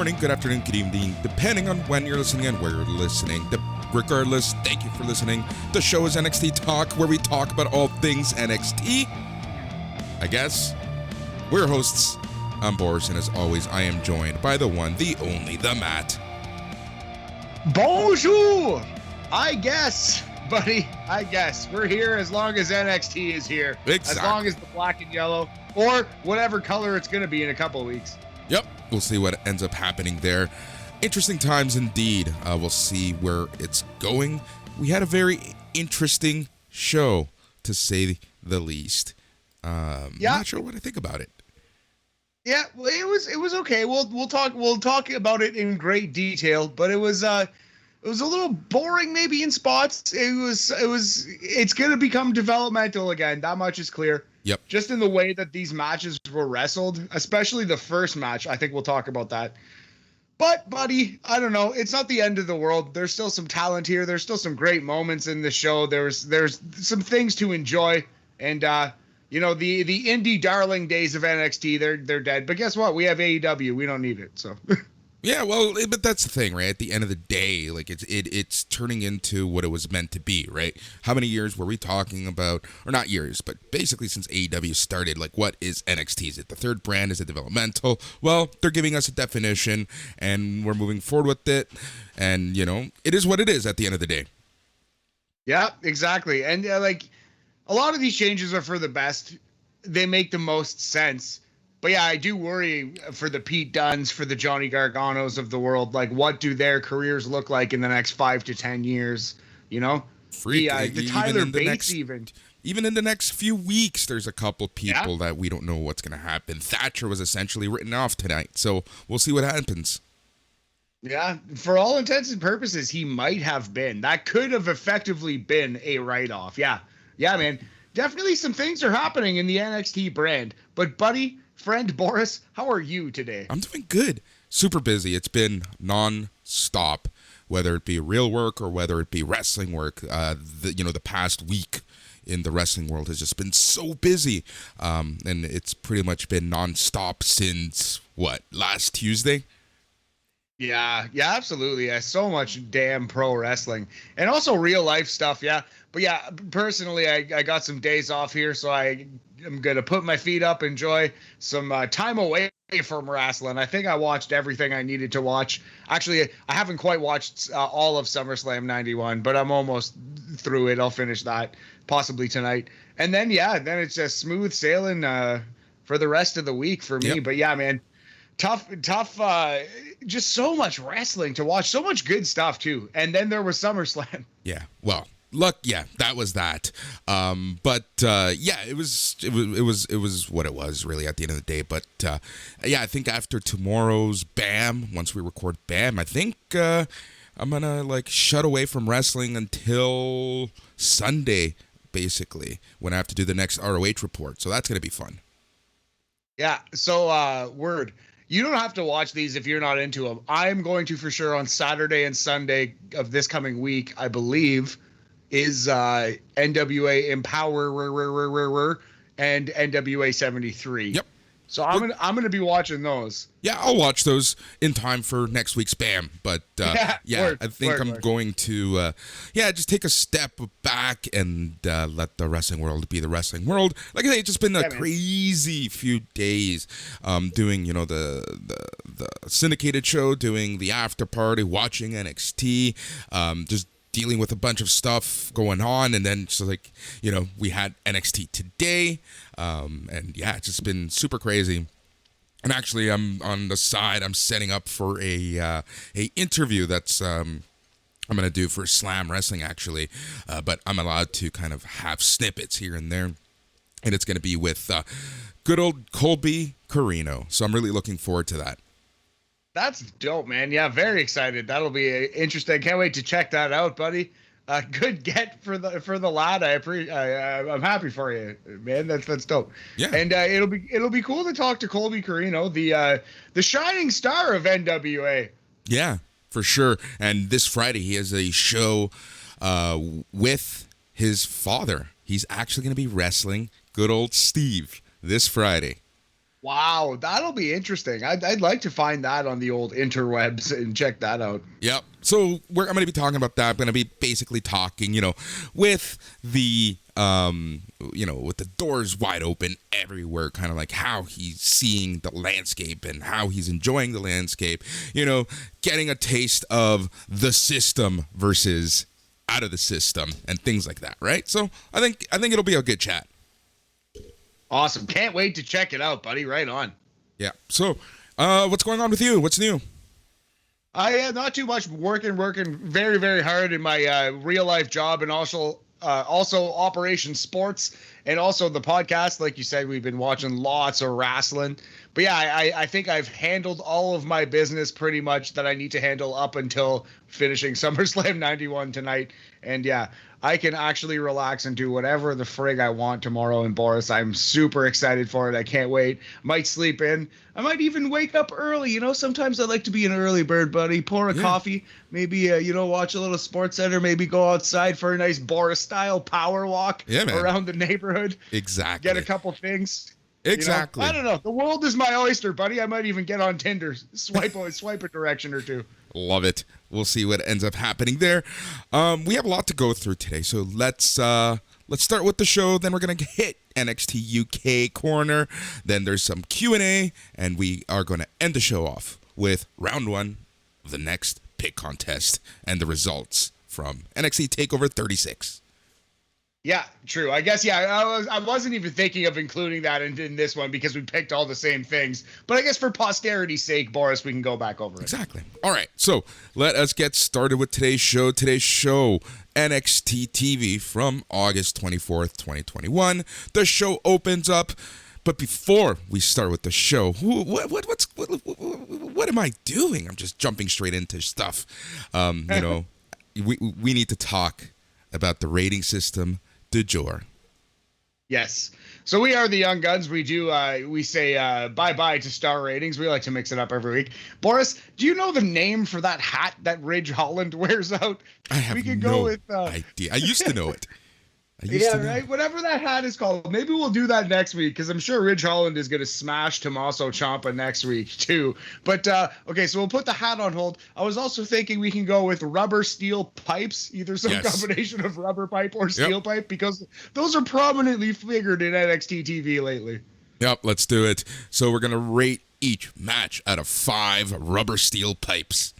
morning, good afternoon, good evening, depending on when you're listening and where you're listening. Regardless, thank you for listening. The show is NXT Talk, where we talk about all things NXT. I guess. We're your hosts. I'm Boris, and as always, I am joined by the one, the only, the Matt. Bonjour! I guess, buddy, I guess. We're here as long as NXT is here. Exactly. As long as the black and yellow, or whatever color it's going to be in a couple of weeks. Yep, we'll see what ends up happening there. Interesting times indeed. We'll see where it's going. We had a very interesting show, to say the least. Not sure what I think about it. Yeah, well, it was okay. We'll talk about it in great detail, but it was a little boring maybe in spots. It's going to become developmental again. That much is clear. Yep. Just in the way that these matches were wrestled, especially the first match. I think we'll talk about that. But, buddy, I don't know. It's not the end of the world. There's still some talent here. There's still some great moments in the show. There's some things to enjoy. And, the indie darling days of NXT, they're dead. But guess what? We have AEW. We don't need it. So. Yeah, well, but that's the thing, right? At the end of the day, like it's turning into what it was meant to be, right? How many years were we talking about, or not years, but basically since AEW started, like what is NXT? Is it the third brand? Is it developmental? Well, they're giving us a definition, and we're moving forward with it, and, it is what it is at the end of the day. Yeah, exactly. And, a lot of these changes are for the best. They make the most sense. But yeah, I do worry for the Pete Dunnes, for the Johnny Garganos of the world. Like, what do their careers look like in the next 5 to 10 years? The Tyler Bates even in the next few weeks, there's a couple people that we don't know what's going to happen. Thatcher was essentially written off tonight, so we'll see what happens. Yeah, for all intents and purposes, he might have been. That could have effectively been a write-off. Yeah, man. Definitely some things are happening in the NXT brand. But, buddy, friend Boris, how are you today? I'm doing good. Super busy. It's been non-stop, whether it be real work or whether it be wrestling work. The past week in the wrestling world has just been so busy. And it's pretty much been non-stop since, last Tuesday? Yeah, absolutely. Yeah, so much damn pro wrestling and also real life stuff. Yeah. But yeah, personally, I got some days off here, so I am going to put my feet up, enjoy some time away from wrestling. I think I watched everything I needed to watch. Actually, I haven't quite watched all of SummerSlam 91, but I'm almost through it. I'll finish that possibly tonight. And then, then it's just smooth sailing for the rest of the week for me. Yep. But yeah, man. Tough, just so much wrestling to watch, so much good stuff too. And then there was SummerSlam. Yeah, well, that was that. It was what it was really at the end of the day. But I think after tomorrow's BAM, once we record BAM, I think I'm gonna shut away from wrestling until Sunday, basically, when I have to do the next ROH report. So that's gonna be fun. Yeah. So word. You don't have to watch these if you're not into them. I'm going to for sure on Saturday and Sunday of this coming week, I believe, is NWA Empower and NWA 73. Yep. So I'm gonna be watching those. Yeah, I'll watch those in time for next week's BAM. But I think I'm going to just take a step back and let the wrestling world be the wrestling world. Like I say, it's just been a crazy few days doing the syndicated show, doing the after party, watching NXT, just dealing with a bunch of stuff going on, and then we had NXT today, it's just been super crazy. And actually, I'm on the side. I'm setting up for a interview that's I'm gonna do for Slam Wrestling actually, but I'm allowed to kind of have snippets here and there, and it's gonna be with good old Colby Corino. So I'm really looking forward to that. That's dope, man. Yeah, very excited. That'll be interesting. Can't wait to check that out, buddy. Good get for the lad. I'm happy for you, man. That's dope. Yeah. And it'll be cool to talk to Colby Corino, the shining star of NWA. Yeah, for sure. And this Friday he has a show with his father. He's actually going to be wrestling good old Steve this Friday. Wow, that'll be interesting. I'd like to find that on the old interwebs and check that out. Yep. So I'm going to be talking about that. I'm going to be basically talking, with the, with the doors wide open everywhere, kind of like how he's seeing the landscape and how he's enjoying the landscape, getting a taste of the system versus out of the system and things like that, right? So I think it'll be a good chat. Awesome. Can't wait to check it out, buddy. Right on. Yeah. So what's going on with you? What's new? Not too much. Working very, very hard in my real life job, and also Operation Sports, and also the podcast. Like you said, we've been watching lots of wrestling. But yeah, I think I've handled all of my business pretty much that I need to handle up until finishing SummerSlam 91 tonight. And yeah, I can actually relax and do whatever the frig I want tomorrow. And Boris, I'm super excited for it. I can't wait. Might sleep in. I might even wake up early. Sometimes I like to be an early bird, buddy. Pour a coffee, maybe, watch a little Sports Center, maybe go outside for a nice Boris-style power walk around the neighborhood. Exactly. Get a couple things. Exactly. I don't know. The world is my oyster, buddy. I might even get on Tinder, swipe a direction or two. Love it. We'll see what ends up happening there. We have a lot to go through today, so let's start with the show. Then we're gonna hit NXT UK Corner. Then there's some Q&A, and we are gonna end the show off with round 1 of the next pick contest and the results from NXT Takeover 36. Yeah, true. I guess, I wasn't even thinking of including that in this one because we picked all the same things. But I guess for posterity's sake, Boris, we can go back over it. Exactly. All right, so let us get started with today's show. Today's show, NXT TV from August 24th, 2021. The show opens up. But before we start with the show, what am I doing? I'm just jumping straight into stuff. We need to talk about the rating system du jour. Yes. So we are the Young Guns. We do, we say bye-bye to star ratings. We like to mix it up every week. Boris, do you know the name for that hat that Ridge Holland wears out? I have idea. I used to know it. Right? Whatever that hat is called. Maybe we'll do that next week because I'm sure Ridge Holland is going to smash Tommaso Ciampa next week too. But, okay, so we'll put the hat on hold. I was also thinking we can go with rubber steel pipes, either some combination of rubber pipe or steel pipe, because those are prominently figured in NXT TV lately. Yep, let's do it. So we're going to rate each match out of 5 rubber steel pipes.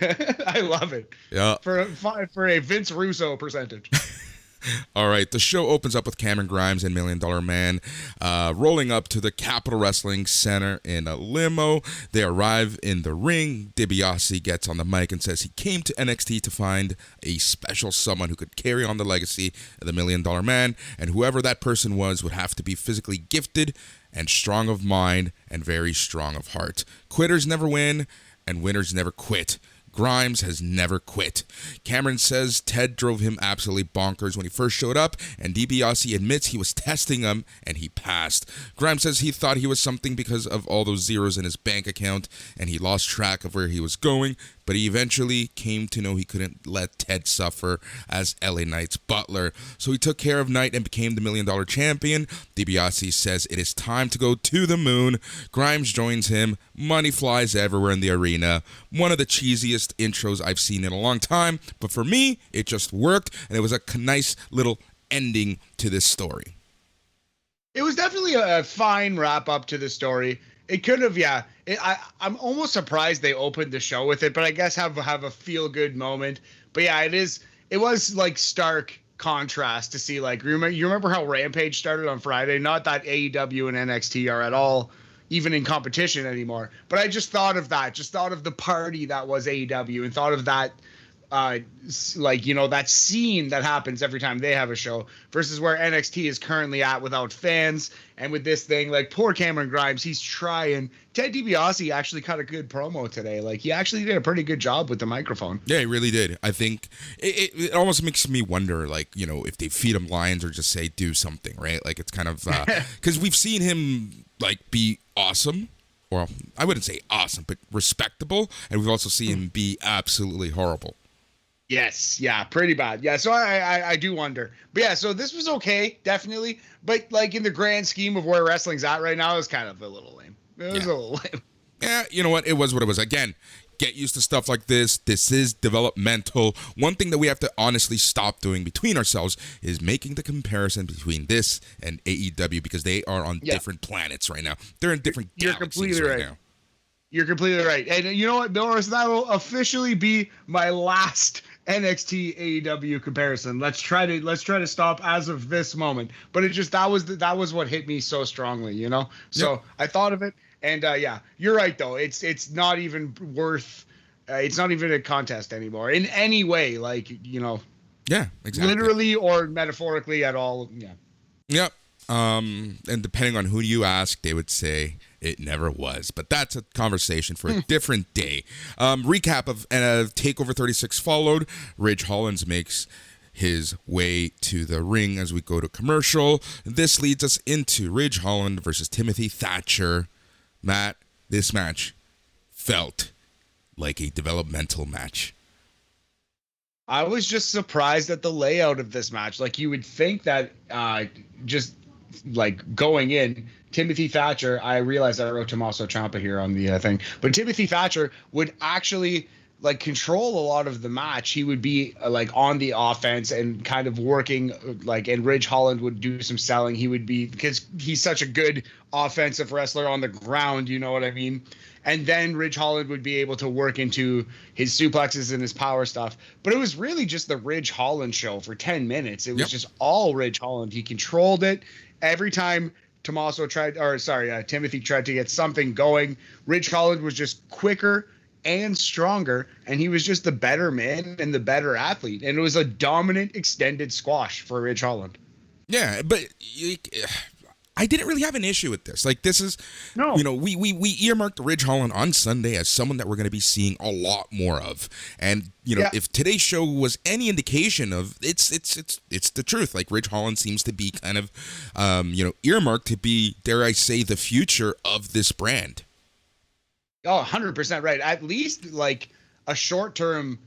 I love it. Yeah. For a Vince Russo percentage. All right, the show opens up with Cameron Grimes and $1 Million Man rolling up to the Capitol Wrestling Center in a limo. They arrive in the ring. DiBiase gets on the mic and says he came to NXT to find a special someone who could carry on the legacy of the $1 Million Man, and whoever that person was would have to be physically gifted and strong of mind and very strong of heart. Quitters never win, and winners never quit. Grimes has never quit. Cameron says Ted drove him absolutely bonkers when he first showed up, and DiBiase admits he was testing him, and he passed. Grimes says he thought he was something because of all those zeros in his bank account, and he lost track of where he was going, but he eventually came to know he couldn't let Ted suffer as LA Knight's butler. So he took care of Knight and became the $1 Million Champion. DiBiase says it is time to go to the moon. Grimes joins him. Money flies everywhere in the arena. One of the cheesiest intros I've seen in a long time, but for me, it just worked, and it was a nice little ending to this story. It was definitely a fine wrap up to the story. It could have, I'm almost surprised they opened the show with it, but I guess have a feel good moment. But yeah, it was like stark contrast to see, like, you remember how Rampage started on Friday? Not that AEW and NXT are at all even in competition anymore, but I just thought of the party that was AEW, and thought of that that scene that happens every time they have a show versus where NXT is currently at without fans. And with this thing, like, poor Cameron Grimes, he's trying. Ted DiBiase actually cut a good promo today. Like, he actually did a pretty good job with the microphone. Yeah, he really did. I think it almost makes me wonder, like, if they feed him lines or just say do something, right? Like, it's kind of because we've seen him, like, be awesome. Well, I wouldn't say awesome, but respectable. And we've also seen him be absolutely horrible. Yes, yeah, pretty bad. Yeah, so I do wonder. But yeah, so this was okay, definitely. But like in the grand scheme of where wrestling's at right now, it's kind of a little lame. It was a little lame. Yeah, you know what? It was what it was. Again, get used to stuff like this. This is developmental. One thing that we have to honestly stop doing between ourselves is making the comparison between this and AEW, because they are on different planets right now. They're in different galaxies right now. You're completely right. And you know what, Boris? That'll officially be my last NXT AEW comparison. Let's try to stop as of this moment. But it just that was what hit me so strongly, you know. So I thought of it, and yeah, you're right though. It's not even worth. It's not even a contest anymore in any way. Like, you know. Yeah, exactly. Literally or metaphorically at all. Yeah. Yep. And depending on who you ask, they would say it never was. But that's a conversation for a different day. Recap of TakeOver 36 followed. Ridge Holland makes his way to the ring as we go to commercial. This leads us into Ridge Holland versus Timothy Thatcher. Matt, this match felt like a developmental match. I was just surprised at the layout of this match. Like, you would think that just like going in, Timothy Thatcher, I realized I wrote Tommaso Ciampa here on the thing, but Timothy Thatcher would actually like control a lot of the match. He would be like on the offense and kind of working like, and Ridge Holland would do some selling. He would be, because he's such a good offensive wrestler on the ground, you know what I mean? And then Ridge Holland would be able to work into his suplexes and his power stuff. But it was really just the Ridge Holland show for 10 minutes. It was just all Ridge Holland. He controlled it. Every time Timothy tried to get something going, Ridge Holland was just quicker and stronger, and he was just the better man and the better athlete. And it was a dominant extended squash for Ridge Holland. Yeah, but I didn't really have an issue with this. Like, this is, you know, we earmarked Ridge Holland on Sunday as someone that we're going to be seeing a lot more of. And, you know, if today's show was any indication of, it's the truth. Like, Ridge Holland seems to be kind of, you know, earmarked to be, dare I say, the future of this brand. Oh, 100% right. At least like a short-term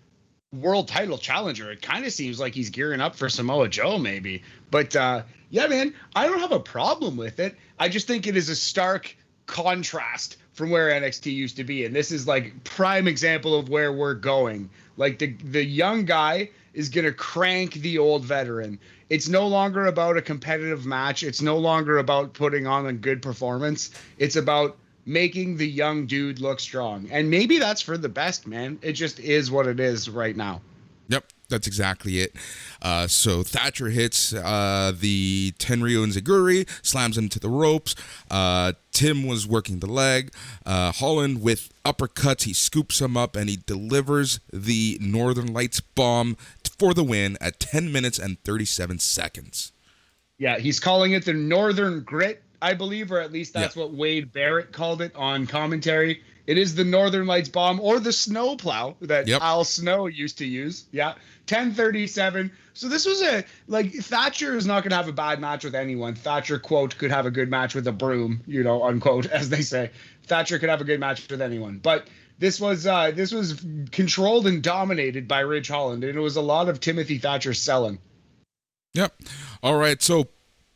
world title challenger. It kind of seems like he's gearing up for Samoa Joe, maybe. But yeah, man, I don't have a problem with it. I just think it is a stark contrast from where NXT used to be, and this is like prime example of where we're going. Like the young guy is gonna crank the old veteran. It's no longer about a competitive match. It's no longer about putting on a good performance. It's about making the young dude look strong. And maybe that's for the best, man. It just is what it is right now. Yep, that's exactly it. So Thatcher hits the Tenryu Enziguri, slams him to the ropes. Tim was working the leg. Holland with uppercuts, he scoops him up and he delivers the Northern Lights bomb for the win at 10 minutes and 37 seconds. Yeah, he's calling it the Northern Grit, I believe, or at least that's what Wade Barrett called it on commentary. It is the Northern Lights bomb, or the snowplow that Al Snow used to use. Yeah, 10:37. So this was Thatcher is not going to have a bad match with anyone. Thatcher, quote, could have a good match with a broom, you know, unquote, as they say. Thatcher could have a good match with anyone. But this was controlled and dominated by Ridge Holland, and it was a lot of Timothy Thatcher selling. Yep. All right, so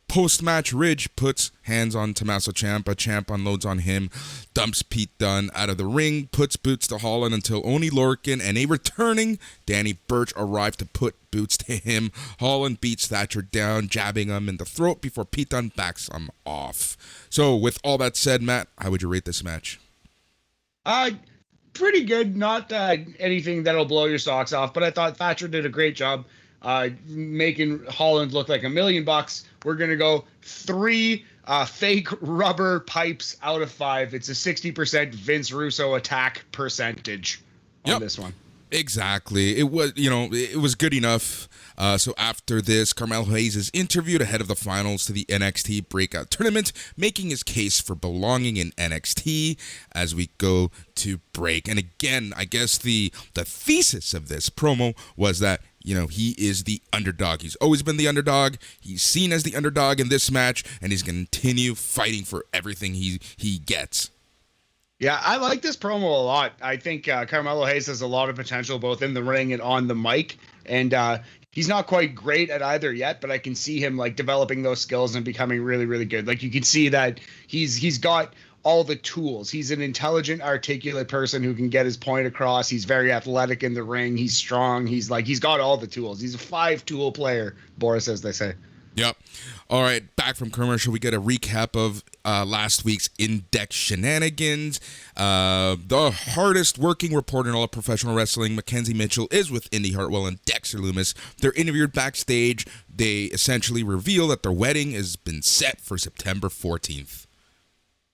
post-match, Ridge puts hands on Tommaso Ciampa. Ciampa unloads on him, dumps Pete Dunne out of the ring, puts boots to Holland until Oney Lorcan and a returning Danny Burch arrive to put boots to him. Holland beats Thatcher down, jabbing him in the throat before Pete Dunne backs him off. So with all that said, Matt, how would you rate this match? Pretty good. Not anything that'll blow your socks off, but I thought Thatcher did a great job making Holland look like $1 million. We're going to go 3 fake rubber pipes out of 5. It's a 60% Vince Russo attack percentage on this one. Exactly. It was, you know, it was good enough. So after this, Carmelo Hayes is interviewed ahead of the finals to the NXT Breakout Tournament, making his case for belonging in NXT as we go to break. And again, I guess the thesis of this promo was that, you know, he is the underdog. He's always been the underdog. He's seen as the underdog in this match, and he's going to continue fighting for everything he gets. Yeah, I like this promo a lot. I think Carmelo Hayes has a lot of potential both in the ring and on the mic. And he's not quite great at either yet, but I can see him like developing those skills and becoming really, really good. Like you can see that he's got all the tools. He's an intelligent, articulate person who can get his point across. He's very athletic in the ring. He's strong. He's got all the tools. He's a 5-tool player, Boris, as they say. Yep. All right, back from commercial, we get a recap of last week's Index shenanigans. The hardest working reporter in all of professional wrestling, Mackenzie Mitchell, is with Indy Hartwell and Dexter Lumis. They're interviewed backstage. They essentially reveal that their wedding has been set for September 14th.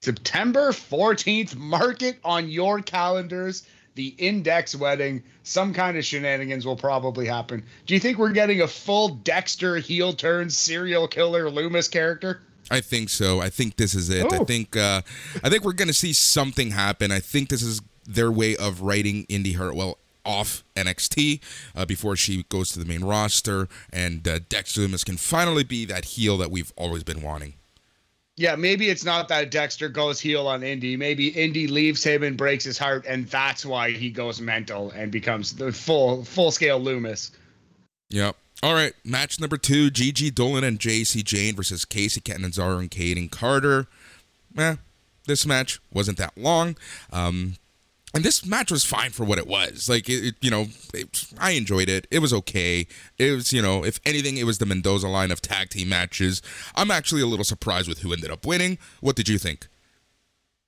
September 14th, mark it on your calendars. The Index wedding, some kind of shenanigans will probably happen. Do you think we're getting a full Dexter heel turn serial killer Loomis character? I think so. I think this is it. Ooh. I think we're gonna see something happen. I think this is their way of writing Indy Hartwell off NXT before she goes to the main roster, and Dexter Lumis can finally be that heel that we've always been wanting. Yeah, maybe it's not that Dexter goes heel on Indy. Maybe Indy leaves him and breaks his heart, and that's why he goes mental and becomes the full-scale Loomis. Yep. All right, match number 2, Gigi Dolan and JC Jane versus Casey Catanzaro and Kaden Carter. This match wasn't that long. And this match was fine for what it was. Like, I enjoyed it. It was okay. It was, if anything, it was the Mendoza line of tag team matches. I'm actually a little surprised with who ended up winning. What did you think?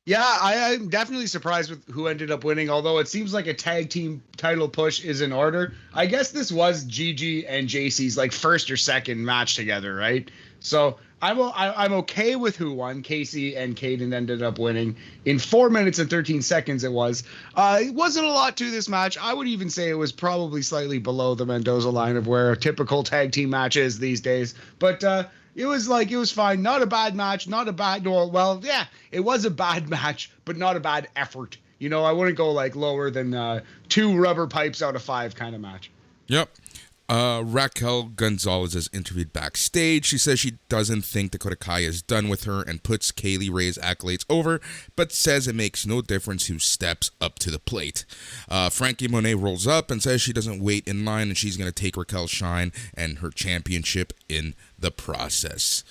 Yeah, I'm definitely surprised with who ended up winning, although it seems like a tag team title push is in order. I guess this was Gigi and JC's like first or second match together, right? So I'm okay with who won. Casey and Kaden ended up winning in 4 minutes and 13 seconds. It wasn't a lot to this match. I would even say it was probably slightly below the Mendoza line of where a typical tag team match is these days. But it was fine. Not a bad match. It was a bad match, but not a bad effort. I wouldn't go like lower than 2 rubber pipes out of 5 kind of match. Yep. Raquel Gonzalez is interviewed backstage. She says she doesn't think Dakota Kai is done with her and puts Kaylee Ray's accolades over, but says it makes no difference who steps up to the plate. Frankie Monet rolls up and says she doesn't wait in line and she's going to take Raquel's shine and her championship in the process.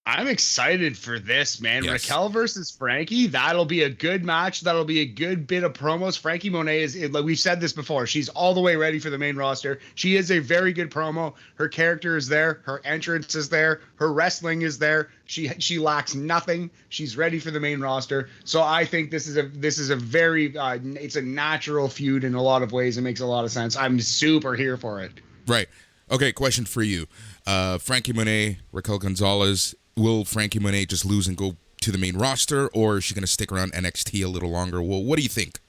I'm excited for this, man. Yes. Raquel versus Frankie. That'll be a good match. That'll be a good bit of promos. Frankie Monet is, like we've said this before, she's all the way ready for the main roster. She is a very good promo. Her character is there. Her entrance is there. Her wrestling is there. She lacks nothing. She's ready for the main roster. So I think this is a very it's a natural feud in a lot of ways. It makes a lot of sense. I'm super here for it. Right. Okay, question for you. Frankie Monet, Raquel Gonzalez. Will Frankie Monet just lose and go to the main roster, or is she going to stick around NXT a little longer? Well, what do you think?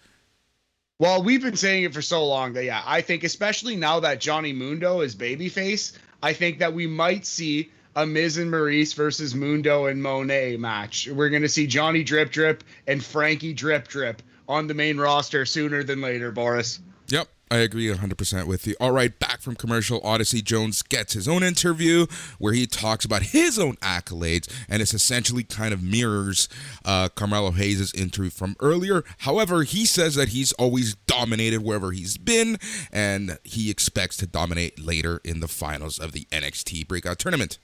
Well, we've been saying it for so long that, yeah, I think especially now that Johnny Mundo is babyface, I think that we might see a Miz and Maurice versus Mundo and Monet match. We're going to see Johnny Drip Drip and Frankie Drip Drip on the main roster sooner than later, Boris. Yep. I agree 100% with you. All right, back from commercial, Odyssey Jones gets his own interview where he talks about his own accolades, and it essentially kind of mirrors Carmelo Hayes' interview from earlier. However, he says that he's always dominated wherever he's been, and he expects to dominate later in the finals of the NXT Breakout Tournament.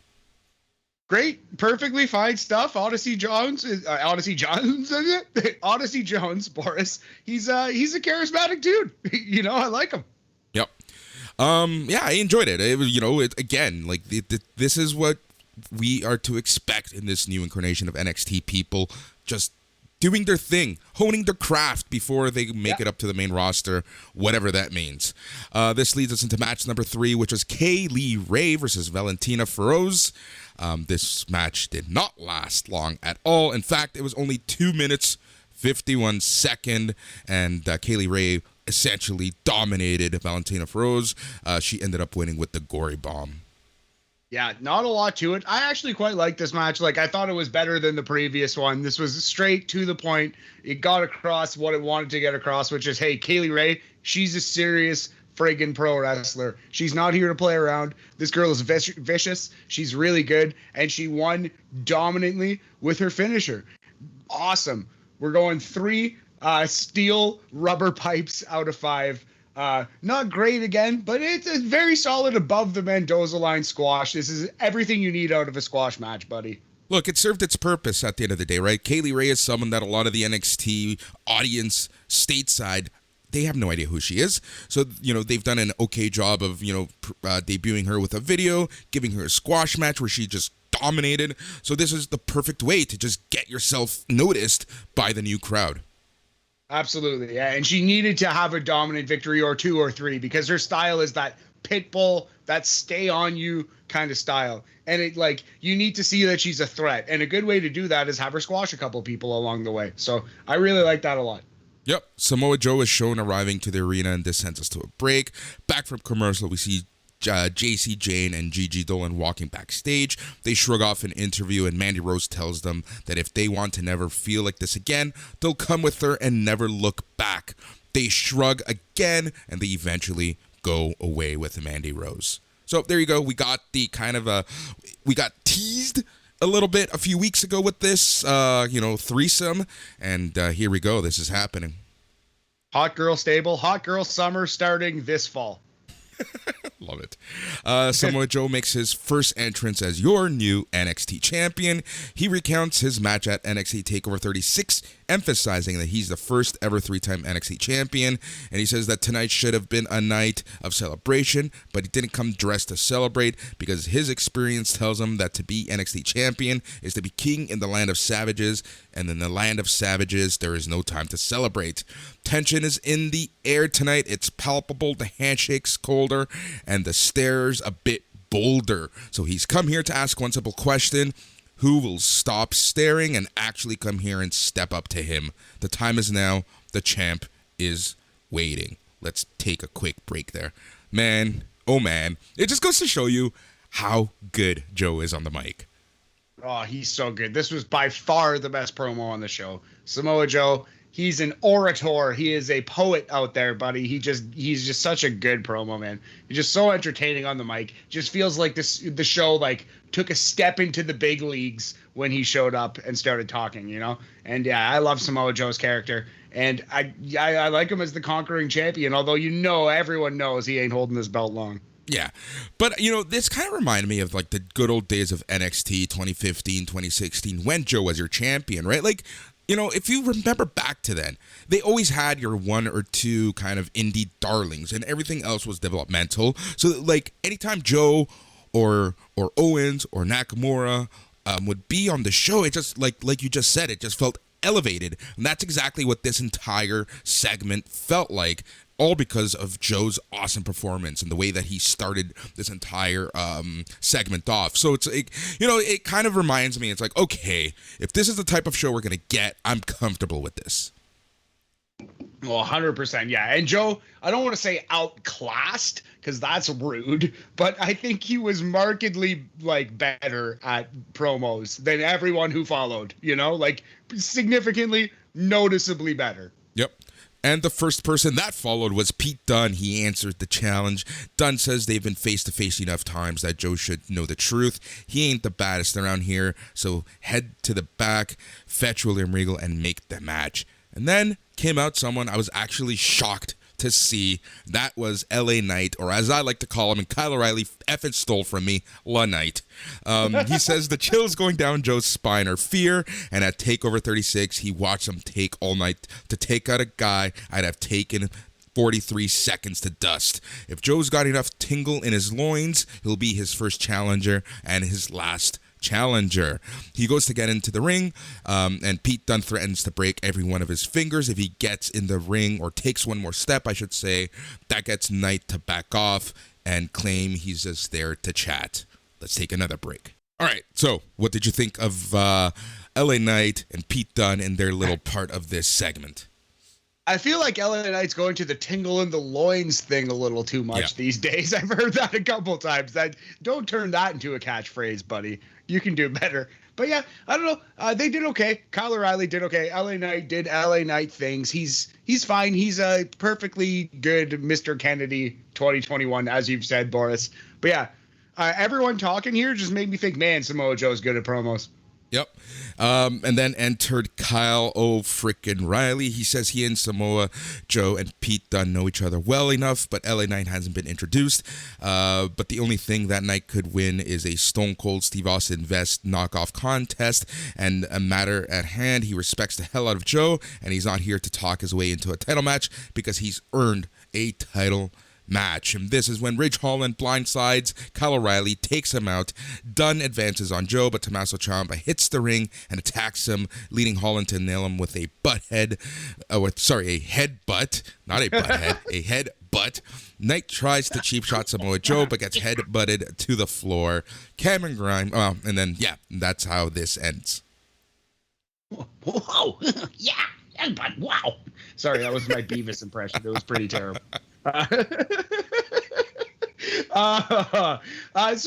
Great, perfectly fine stuff. Odyssey Jones, Boris. He's a charismatic dude. I like him. Yep. Yeah, I enjoyed it. It was, again, like this is what we are to expect in this new incarnation of NXT. People just doing their thing, honing their craft before they make it up to the main roster, whatever that means. This leads us into match number 3, which was Kaylee Ray versus Valentina Feroz. This match did not last long at all. In fact, it was only 2 minutes, 51 seconds, and Kaylee Ray essentially dominated Valentina Feroz. She ended up winning with the Gory Bomb. Yeah, not a lot to it. I actually quite like this match. Like, I thought it was better than the previous one. This was straight to the point. It got across what it wanted to get across, which is, hey, Kaylee Ray, she's a serious friggin' pro wrestler. She's not here to play around. This girl is vicious. She's really good, and she won dominantly with her finisher. Awesome. We're going 3 steel rubber pipes out of 5. Not great again, but it's a very solid above the Mendoza line squash. This is everything you need out of a squash match, buddy. Look, it served its purpose at the end of the day, right? Kaylee Ray is someone that a lot of the NXT audience stateside, they have no idea who she is. So, they've done an okay job of, debuting her with a video, giving her a squash match where she just dominated. So this is the perfect way to just get yourself noticed by the new crowd. Absolutely, yeah. And she needed to have a dominant victory or 2 or 3 because her style is that pit bull, that stay on you kind of style. And you need to see that she's a threat. And a good way to do that is have her squash a couple people along the way. So I really like that a lot. Yep. Samoa Joe is shown arriving to the arena, and this sends us to a break. Back from commercial, we see JC Jane and Gigi Dolan walking backstage. They shrug off an interview, and Mandy Rose tells them that if they want to never feel like this again, they'll come with her and never look back. They shrug again, and they eventually go away with Mandy Rose. So there you go. We got the we got teased a little bit a few weeks ago with this, threesome, and here we go. This is happening. Hot girl stable, hot girl summer starting this fall. Love it. Samoa Joe makes his first entrance as your new NXT champion. He recounts his match at NXT TakeOver 36, emphasizing that he's the first ever 3-time NXT champion. And he says that tonight should have been a night of celebration, but he didn't come dressed to celebrate because his experience tells him that to be NXT champion is to be king in the land of savages, and in the land of savages, there is no time to celebrate. Tension is in the air tonight. It's palpable. The handshake's colder and the stares a bit bolder. So he's come here to ask one simple question. Who will stop staring and actually come here and step up to him? The time is now. The champ is waiting. Let's take a quick break there. Man, oh man. It just goes to show you how good Joe is on the mic. Oh, he's so good. This was by far the best promo on the show. Samoa Joe, he's an orator. He is a poet out there, buddy. He's just such a good promo, man. He's just so entertaining on the mic. Just feels like the show took a step into the big leagues when he showed up and started talking, And yeah, I love Samoa Joe's character, and I like him as the conquering champion. Although everyone knows he ain't holding this belt long. Yeah, but this kind of reminded me of the good old days of NXT 2015, 2016 when Joe was your champion, right? If you remember back to then, they always had your 1 or 2 kind of indie darlings, and everything else was developmental. So anytime Joe or Owens or Nakamura would be on the show, it just like you just said, it just felt elevated, and that's exactly what this entire segment felt like. All because of Joe's awesome performance and the way that he started this entire segment off. So it kind of reminds me, it's okay, if this is the type of show we're going to get, I'm comfortable with this. Well, 100%, yeah. And Joe, I don't want to say outclassed because that's rude, but I think he was markedly better at promos than everyone who followed, significantly, noticeably better. Yep. And the first person that followed was Pete Dunne. He answered the challenge. Dunne says they've been face-to-face enough times that Joe should know the truth. He ain't the baddest around here, so head to the back, fetch William Regal, and make the match. And then came out someone I was actually shocked to see. That was LA Knight, or as I like to call him, and Kyle O'Reilly effing stole from me, La Knight. He says the chills going down Joe's spine are fear, and at TakeOver 36, he watched him take all night to take out a guy I'd have taken 43 seconds to dust. If Joe's got enough tingle in his loins, he'll be his first challenger and his last challenger. He goes to get into the ring, and Pete Dunne threatens to break every one of his fingers if he gets in the ring, or takes one more step, I should say. That gets Knight to back off and claim he's just there to chat. Let's take another break. All right, so what did you think of LA Knight and Pete Dunne and their little part of this segment? I feel like LA Knight's going to the tingle in the loins thing a little too much these days. I've heard that a couple times. Don't turn that into a catchphrase, buddy. You can do better. But yeah, I don't know. They did okay. Kyle O'Reilly did okay. LA Knight did LA Knight things. He's fine. He's a perfectly good Mr. Kennedy 2021, as you've said, Boris. But yeah, everyone talking here just made me think, man, Samoa Joe's good at promos. Yep. And then entered Kyle O'Frickin-Riley. He says he and Samoa Joe and Pete Dunne know each other well enough, but LA Knight hasn't been introduced. But the only thing that Knight could win is a Stone Cold Steve Austin vest knockoff contest. And a matter at hand, he respects the hell out of Joe, and he's not here to talk his way into a title match because he's earned a title match. And this is when Ridge Holland blindsides Kyle O'Reilly, takes him out. Dunn advances on Joe, but Tommaso Ciampa hits the ring and attacks him, leading Holland to nail him with a headbutt, not a butthead, a headbutt. Knight tries to cheap shot Samoa Joe, but gets headbutted to the floor. Cameron Grimes, and then, that's how this ends. Whoa, yeah, headbutt, wow. Sorry, that was my Beavis impression. It was pretty terrible. So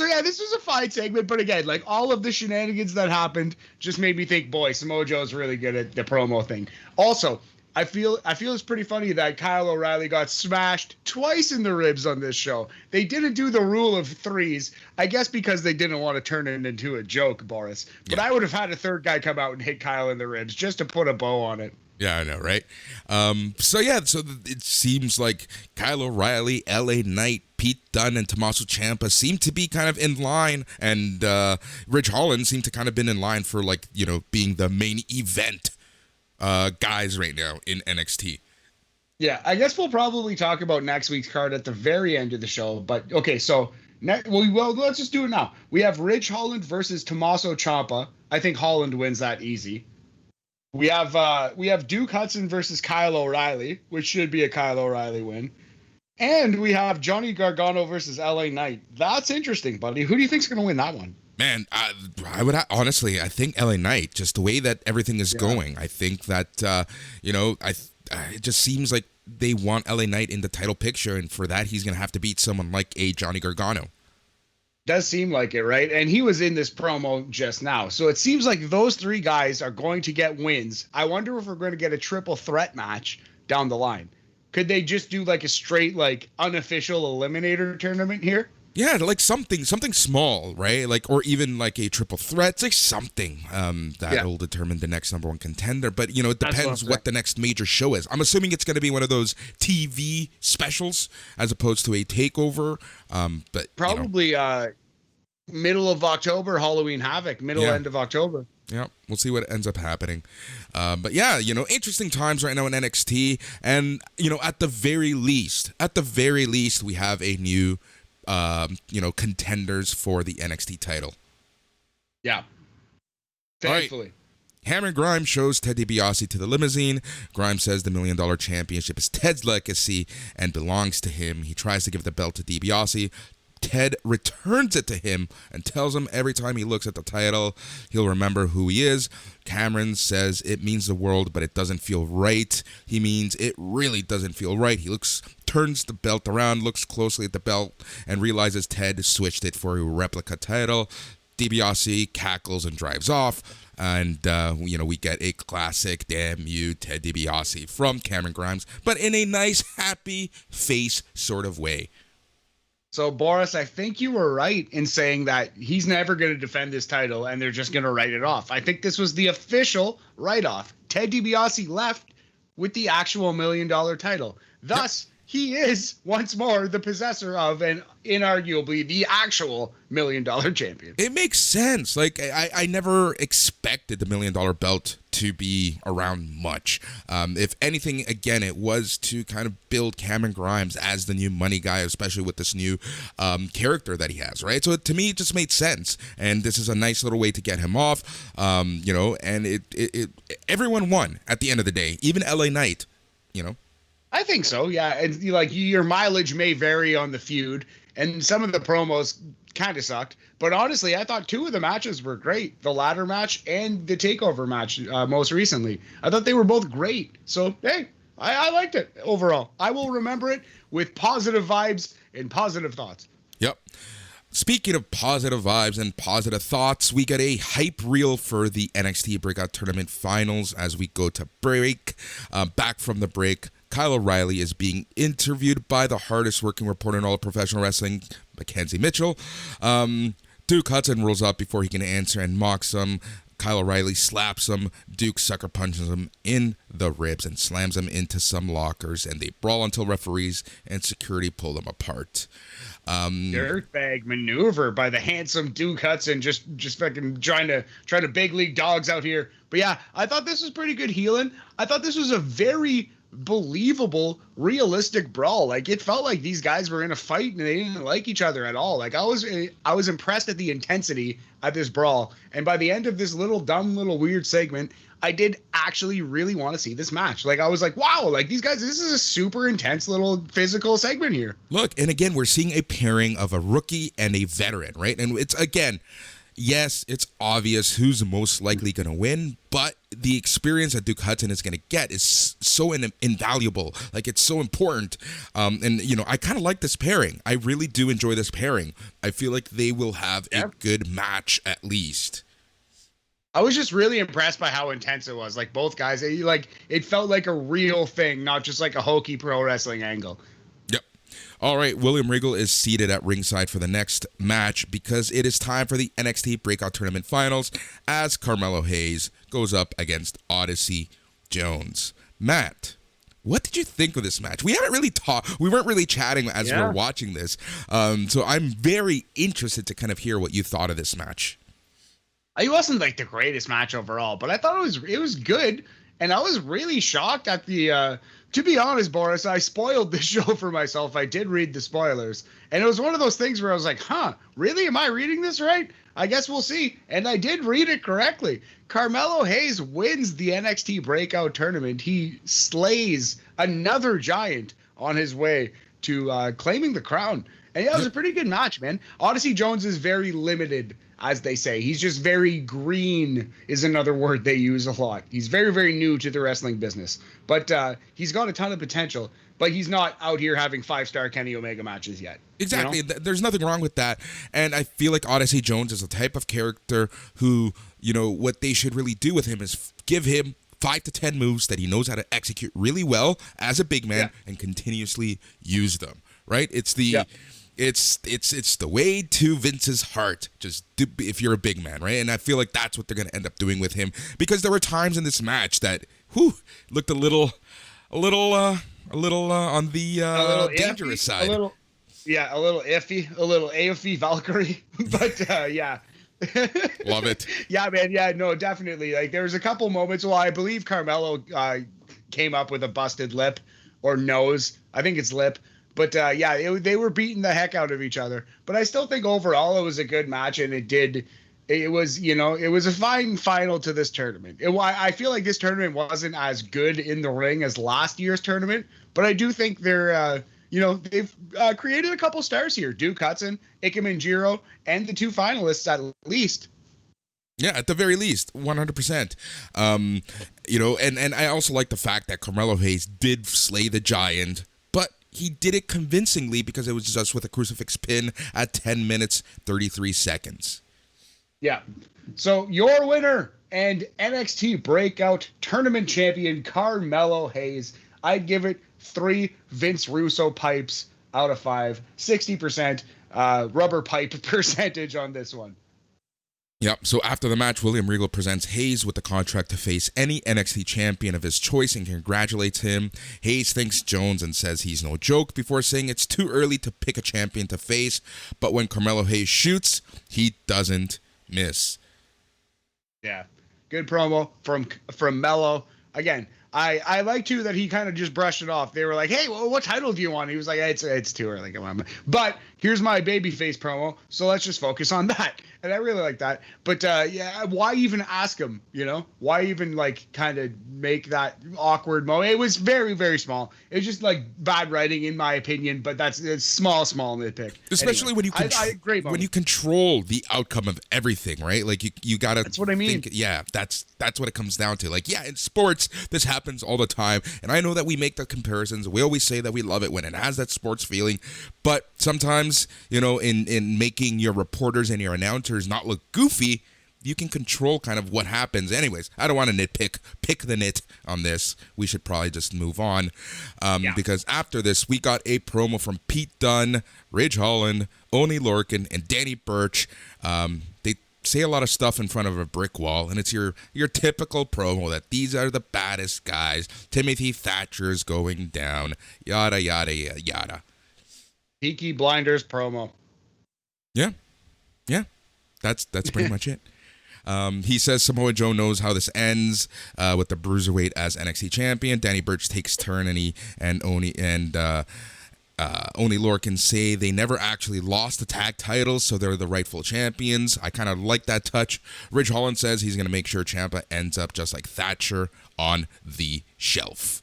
yeah, this was a fine segment, but again, like all of the shenanigans that happened just made me think, boy, Samoa Joe's really good at the promo thing. Also, I feel it's pretty funny that Kyle O'Reilly got smashed twice in the ribs on this show. They didn't do the rule of threes, I guess because they didn't want to turn it into a joke, Boris. But I would have had a third guy come out and hit Kyle in the ribs just to put a bow on it. Yeah, I know, right? So it seems like Kyle O'Reilly, LA Knight, Pete Dunne, and Tommaso Ciampa seem to be kind of in line, and Ridge Holland seemed to kind of been in line for, like, you know, being the main event guys right now in NXT. Yeah, I guess we'll probably talk about next week's card at the very end of the show, but okay, so let's just do it now. We have Ridge Holland versus Tommaso Ciampa. I think Holland wins that easy. We have Duke Hudson versus Kyle O'Reilly, which should be a Kyle O'Reilly win. And we have Johnny Gargano versus LA Knight. That's interesting, buddy. Who do you think's going to win that one? Man, I would honestly, I think LA Knight, just the way that everything is going. I think that, it just seems like they want LA Knight in the title picture, and for that, he's going to have to beat someone like a Johnny Gargano. Does seem like it, right? And he was in this promo just now. So it seems like those three guys are going to get wins. I wonder if we're going to get a triple threat match down the line. Could they just do like a straight, like, unofficial eliminator tournament here? Yeah, like something small, right? Like, or even like a triple threat. It's like something that'll determine the next number one contender. But, you know, it depends what the next major show is. I'm assuming it's going to be one of those TV specials as opposed to a takeover. But probably middle of October, Halloween Havoc, end of October. Yeah, we'll see what ends up happening. But yeah, you know, interesting times right now in NXT. And, you know, at the very least, we have a new contenders for the NXT title. Yeah. Thankfully. Right. Cameron Grimes shows Ted DiBiase to the limousine. Grimes says the $1 Million Championship is Ted's legacy and belongs to him. He tries to give the belt to DiBiase. Ted returns it to him and tells him every time he looks at the title, he'll remember who he is. Cameron says it means the world, but it doesn't feel right. He means it really doesn't feel right. He turns the belt around, looks closely at the belt, and realizes Ted switched it for a replica title. DiBiase cackles and drives off. And, we get a classic damn you, Ted DiBiase from Cameron Grimes, but in a nice, happy face sort of way. So, Boris, I think you were right in saying that he's never going to defend this title and they're just going to write it off. I think this was the official write-off. Ted DiBiase left with the actual $1 Million title. Thus, he is, once more, the possessor of and inarguably the actual $1 Million champion. It makes sense. Like, I never expected the $1 Million belt to be around much. If anything, again, it was to kind of build Cameron Grimes as the new money guy, especially with this new character that he has, right? So to me, it just made sense. And this is a nice little way to get him off, and it everyone won at the end of the day, even LA Knight, I think so, yeah. And your mileage may vary on the feud, and some of the promos kind of sucked. But honestly, I thought two of the matches were great. The ladder match and the takeover match most recently. I thought they were both great. So, hey, I liked it overall. I will remember it with positive vibes and positive thoughts. Yep. Speaking of positive vibes and positive thoughts, we get a hype reel for the NXT Breakout Tournament Finals as we go to break. Back from the break, Kyle O'Reilly is being interviewed by the hardest working reporter in all of professional wrestling, Mackenzie Mitchell. Duke Hudson rolls up before he can answer and mocks him. Kyle O'Reilly slaps him. Duke sucker punches him in the ribs and slams him into some lockers, and they brawl until referees and security pull them apart. Dirtbag maneuver by the handsome Duke Hudson, just fucking trying to big league dogs out here. But yeah, I thought this was pretty good healing. I thought this was a very believable, realistic brawl. Like, it felt like these guys were in a fight and they didn't like each other at all. Like, I was impressed at the intensity of this brawl. And by the end of this little weird segment, I did actually really want to see this match. Like, I was like, wow, like these guys, this is a super intense little physical segment here. Look, and again, we're seeing a pairing of a rookie and a veteran, right? And it's, again, yes, it's obvious who's most likely going to win, but the experience that Duke Hudson is going to get is so invaluable. Like, it's so important. And, you know, I kind of like this pairing. I really do enjoy this pairing. I feel like they will have a good match at least. I was just really impressed by how intense it was. Like, both guys, it felt like a real thing, not just like a hokey pro wrestling angle. Yep. All right, William Regal is seated at ringside for the next match because it is time for the NXT Breakout Tournament Finals as Carmelo Hayes goes up against Odyssey Jones. Matt, what did you think of this match? We haven't really talked. We weren't really chatting as we were watching this. So I'm very interested to kind of hear what you thought of this match. It wasn't like the greatest match overall, but I thought it was good, and I was really shocked at the. To be honest, Boris, I spoiled this show for myself. I did read the spoilers, and it was one of those things where I was like, "Huh, really? Am I reading this right? I guess we'll see." And I did read it correctly. Carmelo Hayes wins the NXT Breakout Tournament. He slays another giant on his way to claiming the crown. And yeah, it was a pretty good match, man. Odyssey Jones is very limited, as they say. He's just very green is another word they use a lot. He's very, very new to the wrestling business. But he's got a ton of potential. But he's not out here having 5-star Kenny Omega matches yet. Exactly. You know? There's nothing wrong with that. And I feel like Odyssey Jones is the type of character who, you know, what they should really do with him is give him 5 to 10 moves that he knows how to execute really well as a big man and continuously use them. Right? It's the... It's the way to Vince's heart. Just do, if you're a big man, right? And I feel like that's what they're gonna end up doing with him because there were times in this match that looked a little on the dangerous side. A little iffy, a little AFC Valkyrie, but yeah. Love it. Yeah, man. Yeah, no, definitely. Like there was a couple moments. Well, I believe Carmelo came up with a busted lip or nose. I think it's lip. But they were beating the heck out of each other. But I still think overall it was a good match, and it was a fine final to this tournament. I feel like this tournament wasn't as good in the ring as last year's tournament, but I do think they've created a couple stars here: Duke Hudson, Ikemen Jiro, and the two finalists at least. Yeah, at the very least, 100%. And I also like the fact that Carmelo Hayes did slay the giant, but he did it convincingly because it was just with a crucifix pin at 10 minutes, 33 seconds. Yeah. So your winner and NXT Breakout Tournament champion, Carmelo Hayes. I'd give it 3 Vince Russo pipes out of 5. 60% rubber pipe percentage on this one. Yep, so after the match, William Regal presents Hayes with the contract to face any NXT champion of his choice and congratulates him. Hayes thanks Jones and says he's no joke before saying it's too early to pick a champion to face, but when Carmelo Hayes shoots, he doesn't miss. Yeah, good promo from Mello. Again, I like too that he kind of just brushed it off. They were like, "Hey, well, what title do you want?" He was like, "It's too early, come on." But here's my babyface promo, so let's just focus on that. And I really like that. But why even ask him? You know, why even like kind of make that awkward moment? It was very, very small. It was just like bad writing, in my opinion. But it's small nitpick. Especially anyway, when you control the outcome of everything, right? Like you gotta. That's what I mean. That's what it comes down to. Like, yeah, in sports, this happens all the time, and I know that we make the comparisons. We always say that we love it when it has that sports feeling, but sometimes, you know, in making your reporters and your announcers not look goofy, you can control kind of what happens. Anyways, I don't want to pick the nit on this. We should probably just move on because after this, we got a promo from Pete Dunne, Ridge Holland, Oney Lorcan, and Danny Burch. They say a lot of stuff in front of a brick wall, and it's your typical promo that these are the baddest guys. Timothy Thatcher's going down. Yada yada yada. Peaky Blinders promo. Yeah. That's pretty much it. He says Samoa Joe knows how this ends with the Bruiserweight as NXT champion. Danny Burch takes turn, and Oni Lorcan say they never actually lost the tag titles, so they're the rightful champions. I kind of like that touch. Ridge Holland says he's going to make sure Ciampa ends up just like Thatcher on the shelf.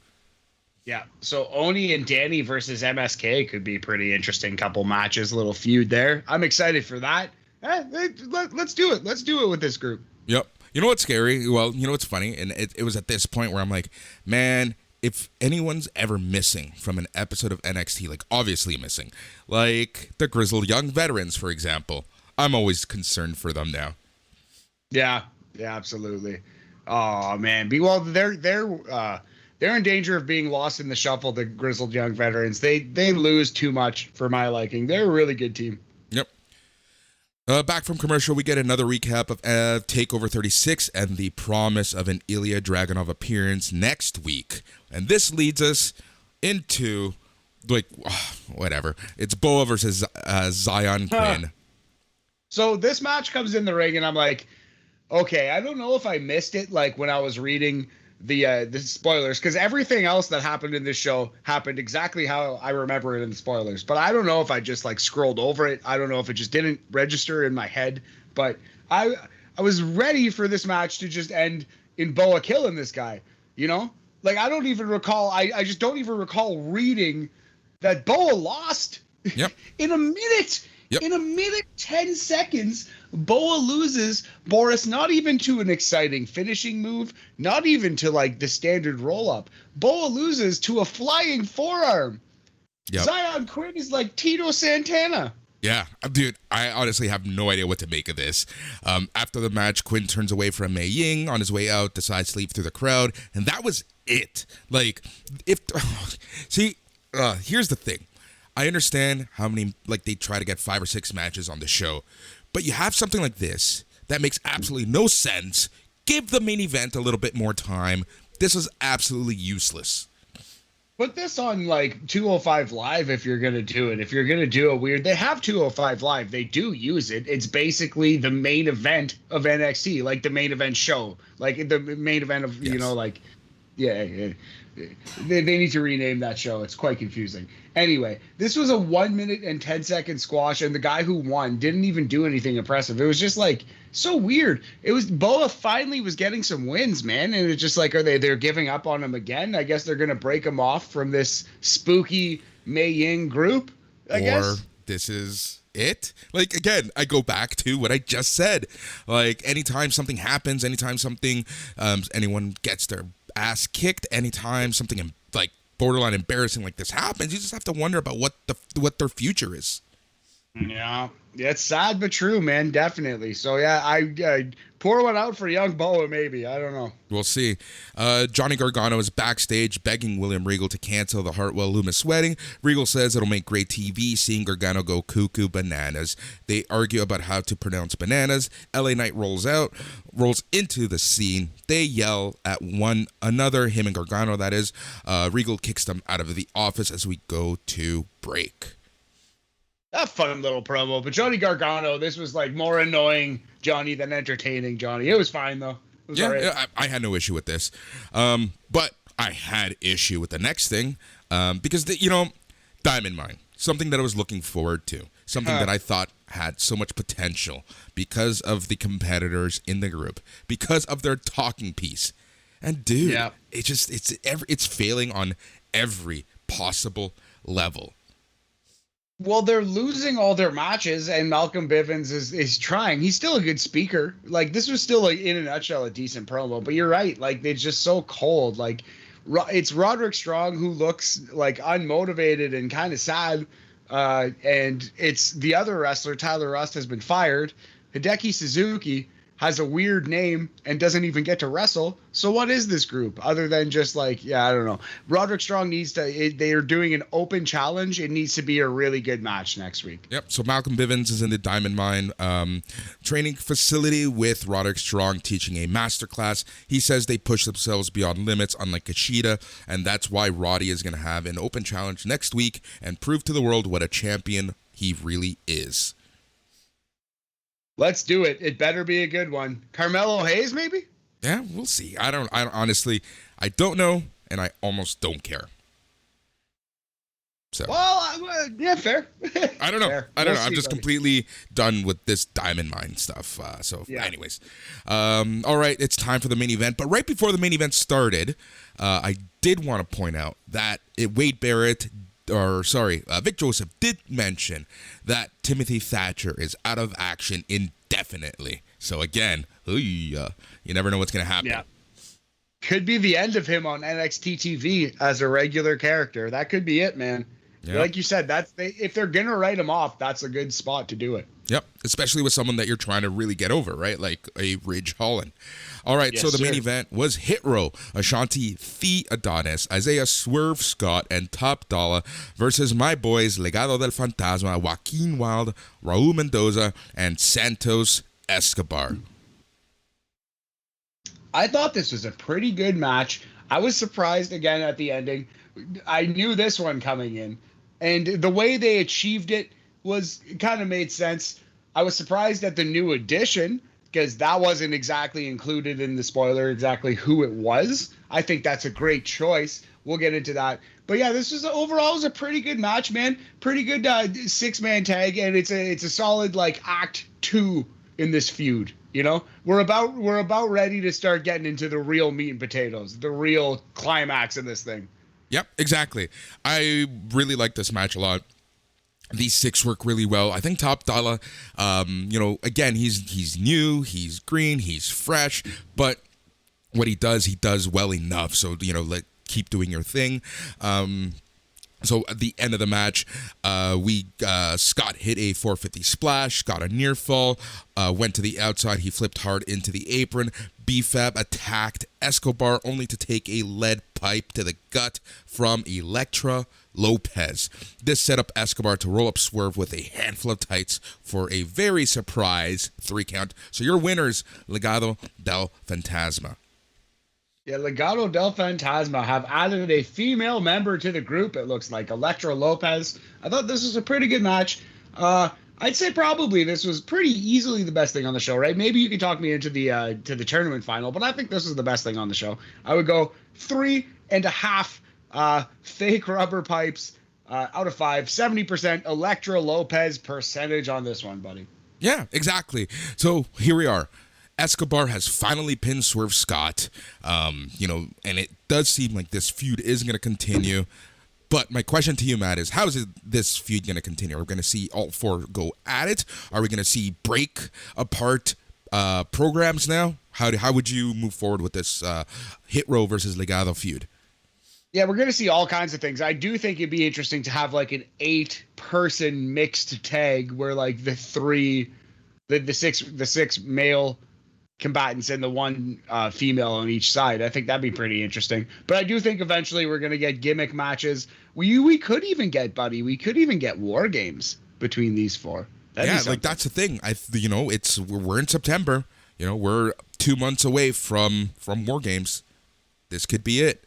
Yeah, so Oni and Danny versus MSK could be a pretty interesting couple matches, a little feud there. I'm excited for that. Let's do it. Let's do it with this group. Yep. You know what's scary? Well, you know what's funny? And it was at this point where I'm like, man, if anyone's ever missing from an episode of NXT, like obviously missing, like the grizzled young veterans, for example, I'm always concerned for them now. Yeah, absolutely. Oh man, they're in danger of being lost in the shuffle. The grizzled young veterans, they lose too much for my liking. They're a really good team. Yep. Back from commercial, we get another recap of TakeOver 36 and the promise of an Ilya Dragunov appearance next week. And this leads us into, whatever. It's Boa versus Zion Quinn. So this match comes in the ring, and I'm like, okay, I don't know if I missed it, like when I was reading the spoilers, because everything else that happened in this show happened exactly how I remember it in the spoilers. But I don't know if I just like scrolled over it. I don't know if it just didn't register in my head. But I was ready for this match to just end in Boa killing this guy. You know, like I don't even recall. I just don't even recall reading that Boa lost. Yep. In a minute. Yep. In a minute, 10 seconds, Boa loses Boris, not even to an exciting finishing move, not even to like the standard roll-up. Boa loses to a flying forearm. Yep. Zion Quinn is like Tito Santana. Yeah, dude, I honestly have no idea what to make of this. After the match, Quinn turns away from Mei Ying on his way out, decides to leave through the crowd, and that was it. Like, here's the thing. I understand how many, like, they try to get 5 or 6 matches on the show, but you have something like this that makes absolutely no sense. Give the main event a little bit more time. This is absolutely useless. Put this on, like, 205 Live if you're going to do it. If you're going to do a weird... They have 205 Live. They do use it. It's basically the main event of NXT, like the main event show. Like, the main event of, yes. You know, like... Yeah. They need to rename that show. It's quite confusing. Anyway, this was a 1 minute and 10-second squash, and the guy who won didn't even do anything impressive. It was just like so weird. It was Boa finally was getting some wins, man, and it's just like, they're giving up on him again? I guess they're gonna break him off from this spooky Mei Ying group. I guess this is it. Like, again, I go back to what I just said. Like, anytime something happens, anytime something anyone gets their ass kicked, anytime something like borderline embarrassing like this happens, you just have to wonder about what their future is. Yeah, it's sad but true, man. Definitely. So yeah, I pour one out for young Boa, maybe. I don't know. We'll see. Johnny Gargano is backstage begging William Regal to cancel the Hartwell Loomis wedding. Regal says it'll make great TV seeing Gargano go cuckoo bananas. They argue about how to pronounce bananas. LA Knight rolls into the scene. They yell at one another, him and Gargano, that is. Regal kicks them out of the office as we go to break. A fun little promo, but Johnny Gargano, this was like more annoying Johnny than entertaining Johnny. It was fine though. It was all right. Yeah, I had no issue with this, but I had issue with the next thing because Diamond Mine, something that I was looking forward to, something that I thought had so much potential because of the competitors in the group, because of their talking piece, and dude, it's failing on every possible level. Well, they're losing all their matches, and Malcolm Bivens is trying. He's still a good speaker. Like, this was still, like, in a nutshell, a decent promo. But you're right. Like, they're just so cold. Like, it's Roderick Strong who looks, like, unmotivated and kind of sad. And it's the other wrestler, Tyler Rust, has been fired. Hideki Suzuki has a weird name and doesn't even get to wrestle. So what is this group other than just like, yeah, I don't know. Roderick Strong needs to, they are doing an open challenge. It needs to be a really good match next week. Yep. So Malcolm Bivens is in the Diamond Mine training facility with Roderick Strong teaching a masterclass. He says they push themselves beyond limits, unlike Kushida, and that's why Roddy is going to have an open challenge next week and prove to the world what a champion he really is. Let's do it. It better be a good one. Carmelo Hayes, maybe? Yeah, we'll see. I don't honestly, I don't know, and I almost don't care. So. Well, yeah, fair. I don't know. Fair. I don't know. I'm just completely done with this Diamond Mine stuff. Anyways. All right, it's time for the main event. But right before the main event started, I did want to point out that Vic Joseph did mention that Timothy Thatcher is out of action indefinitely. So again, you never know what's going to happen. Yeah. Could be the end of him on NXT TV as a regular character. That could be it, man. Yep. Like you said, if they're going to write him off, that's a good spot to do it. Yep, especially with someone that you're trying to really get over, right? Like a Ridge Holland. All right, yes, so the main event was Hit Row, Ashanti The Adonis, Isaiah Swerve Scott, and Top Dollar versus my boys Legado del Fantasma, Joaquin Wilde, Raul Mendoza, and Santos Escobar. I thought this was a pretty good match. I was surprised again at the ending. I knew this one coming in, and the way they achieved it kind of made sense. I was surprised at the new addition because that wasn't exactly included in the spoiler exactly who it was. I think that's a great choice. We'll get into that. But yeah, this was overall was a pretty good match, man. Pretty good 6-man tag, and it's a solid like act 2 in this feud. You know, we're about ready to start getting into the real meat and potatoes, the real climax of this thing. Yep, exactly. I really like this match a lot. These 6 work really well. I think Top Dollar, again, he's new, he's green, he's fresh, but what he does well enough. So, keep doing your thing. So at the end of the match, Scott hit a 450 splash, got a near fall, went to the outside. He flipped hard into the apron. B-Fab attacked Escobar only to take a lead pipe to the gut from Elektra Lopez. This set up Escobar to roll up Swerve with a handful of tights for a very surprise 3 count. So your winners, Legado del Fantasma. Yeah, Legado del Fantasma have added a female member to the group, it looks like, Elektra Lopez. I thought this was a pretty good match. I'd say probably this was pretty easily the best thing on the show, right? Maybe you can talk me into the tournament final, but I think this is the best thing on the show. I would go 3.5 fake rubber pipes out of 5, 70% Elektra Lopez percentage on this one, buddy. Yeah, exactly. So here we are. Escobar has finally pinned Swerve Scott, and it does seem like this feud is going to continue. But my question to you, Matt, is how is this feud going to continue? Are we going to see all 4 go at it? Are we going to see break apart programs now? How would you move forward with this Hit Row versus Legado feud? Yeah, we're going to see all kinds of things. I do think it'd be interesting to have like an 8-person mixed tag where like the 6 male combatants and the 1 female on each side. I think that'd be pretty interesting. But I do think eventually we're going to get gimmick matches. We could even get war games between these 4. That'd like that's the thing. We're in September. We're 2 months away from war games. This could be it.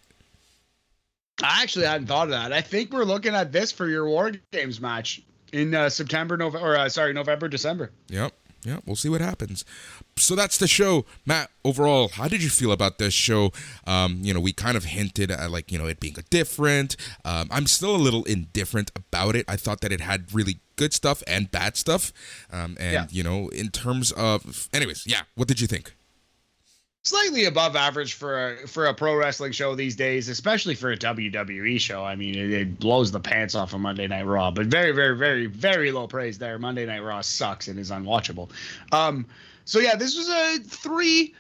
I actually hadn't thought of that. I think we're looking at this for your war games match in November, December. Yep. Yeah, we'll see what happens. So that's the show. Matt, overall, how did you feel about this show? We kind of hinted at it being different. I'm still a little indifferent about it. I thought that it had really good stuff and bad stuff. In terms of, anyways, what did you think? Slightly above average for a pro wrestling show these days, especially for a WWE show. I mean, it blows the pants off of Monday Night Raw, but very, very, very, very low praise there. Monday Night Raw sucks and is unwatchable. This was a 3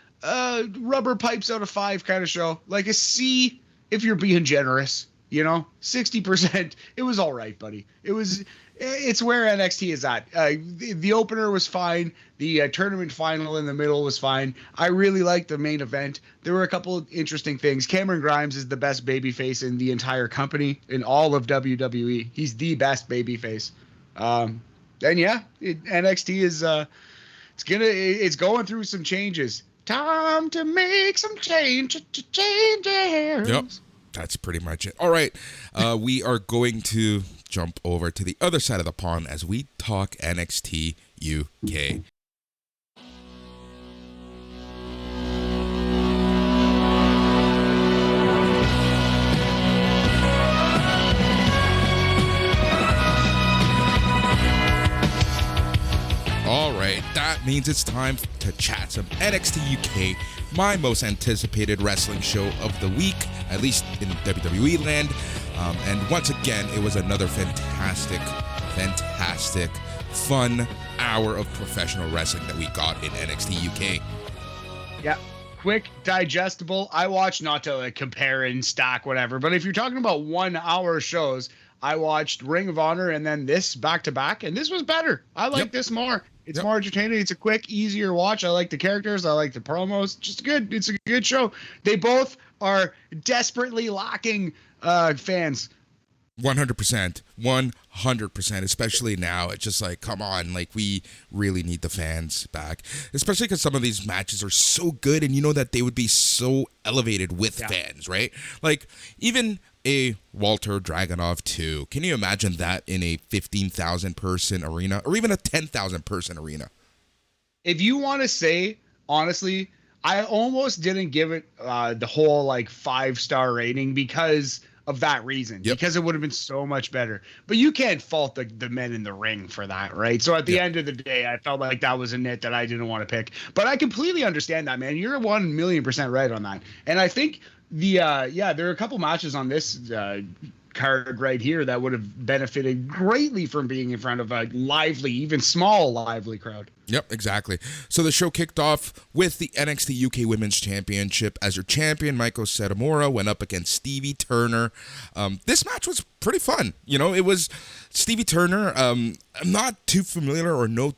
rubber pipes out of 5 kind of show, like a C if you're being generous. 60%. It was all right, buddy. It's where NXT is at. The opener was fine. The tournament final in the middle was fine. I really liked the main event. There were a couple of interesting things. Cameron Grimes is the best babyface in the entire company, in all of WWE. He's the best babyface. NXT is it's going through some changes. Time to make some changes. Yep, that's pretty much it. All right, we are going to jump over to the other side of the pond as we talk NXT UK. All right, that means it's time to chat some NXT UK, my most anticipated wrestling show of the week, at least in WWE land. And once again, it was another fantastic, fun hour of professional wrestling that we got in NXT UK. Yeah, quick, digestible. I watched, not to compare and stack whatever, but if you're talking about 1 hour shows, I watched Ring of Honor and then this back to back, and this was better. I like this more. It's more entertaining. It's a quick, easier watch. I like the characters. I like the promos. Just good. It's a good show. They both are desperately lacking fans. 100%. 100%. Especially now. It's just like, come on. Like, we really need the fans back. Especially because some of these matches are so good, and you know that they would be so elevated with fans, right? Like, even a Walter Dragunov 2. Can you imagine that in a 15,000 person arena or even a 10,000 person arena? If you want to say, honestly, I almost didn't give it the whole 5-star rating because of that reason, because it would have been so much better. But you can't fault the men in the ring for that, right? So at the end of the day, I felt like that was a nit that I didn't want to pick. But I completely understand that, man. You're 1,000,000% right on that. And I think there are a couple matches on this card right here that would have benefited greatly from being in front of a lively, even small, lively crowd. Yep, exactly. So the show kicked off with the NXT UK Women's Championship as your champion, Meiko Satomura, went up against Stevie Turner. This match was pretty fun. It was Stevie Turner. I'm not too familiar or know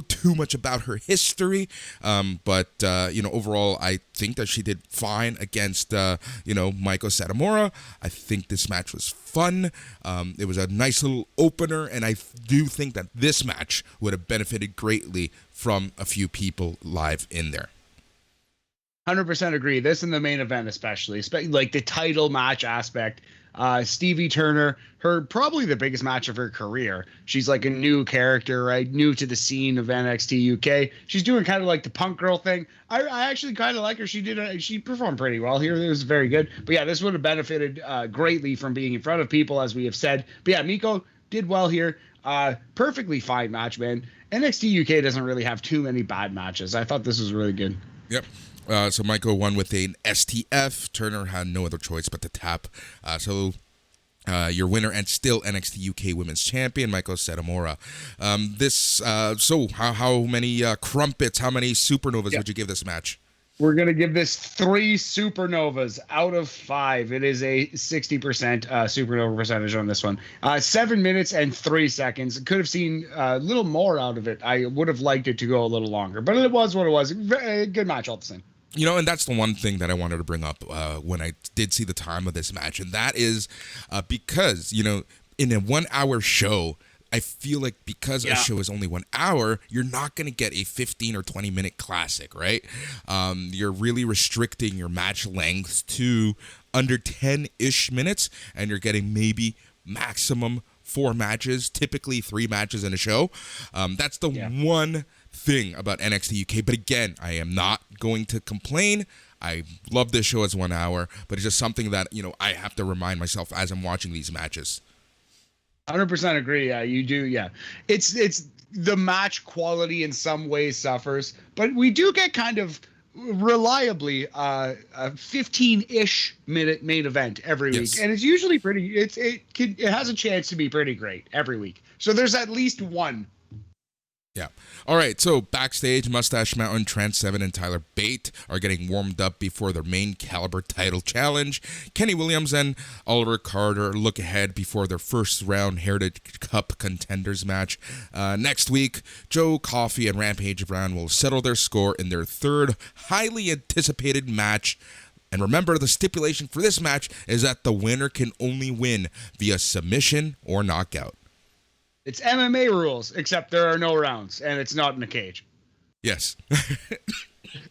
too much about her history, but overall I think that she did fine against Meiko Satomura. I think this match was fun. It was a nice little opener, and I do think that this match would have benefited greatly from a few people live in there. 100% agree. This in the main event, especially like the title match aspect. Stevie Turner, probably the biggest match of her career. She's like a new character, right? New to the scene of NXT UK. She's doing kind of like the punk girl thing. I actually kind of like her. She performed pretty well here. It was very good. But yeah, this would have benefited greatly from being in front of people, as we have said. But yeah, Meiko did well here. Perfectly fine match, man. NXT UK doesn't really have too many bad matches. I thought this was really good. Yep. So Meiko won with an STF. Turner had no other choice but to tap. Your winner and still NXT UK Women's Champion, Meiko Satomura. So how many crumpets, how many supernovas would you give this match? We're going to give this 3 supernovas out of 5. It is a 60% supernova percentage on this one. 7 minutes and 3 seconds. Could have seen a little more out of it. I would have liked it to go a little longer, but it was what it was. Good match all the same. And that's the one thing that I wanted to bring up when I did see the time of this match. And that is because, in a 1 hour show, I feel like because a show is only 1 hour, you're not going to get a 15 or 20 minute classic, right? You're really restricting your match lengths to under 10-ish minutes, and you're getting maybe maximum 4 matches, typically 3 matches in a show. That's the one thing about NXT UK. But again, I am not going to complain. I love this show as 1 hour, but it's just something that, I have to remind myself as I'm watching these matches. 100% agree. Yeah, you do. Yeah, it's the match quality in some ways suffers, but we do get kind of reliably a 15-ish minute main event every week, and it's usually pretty. It has a chance to be pretty great every week. So there's at least one. Yeah. All right. So backstage, Mustache Mountain, Trent Seven, and Tyler Bate are getting warmed up before their main caliber title challenge. Kenny Williams and Oliver Carter look ahead before their first round Heritage Cup contenders match. Next week, Joe Coffey and Rampage Brown will settle their score in their third highly anticipated match. And remember, the stipulation for this match is that the winner can only win via submission or knockout. It's MMA rules, except there are no rounds, and it's not in a cage. Yes.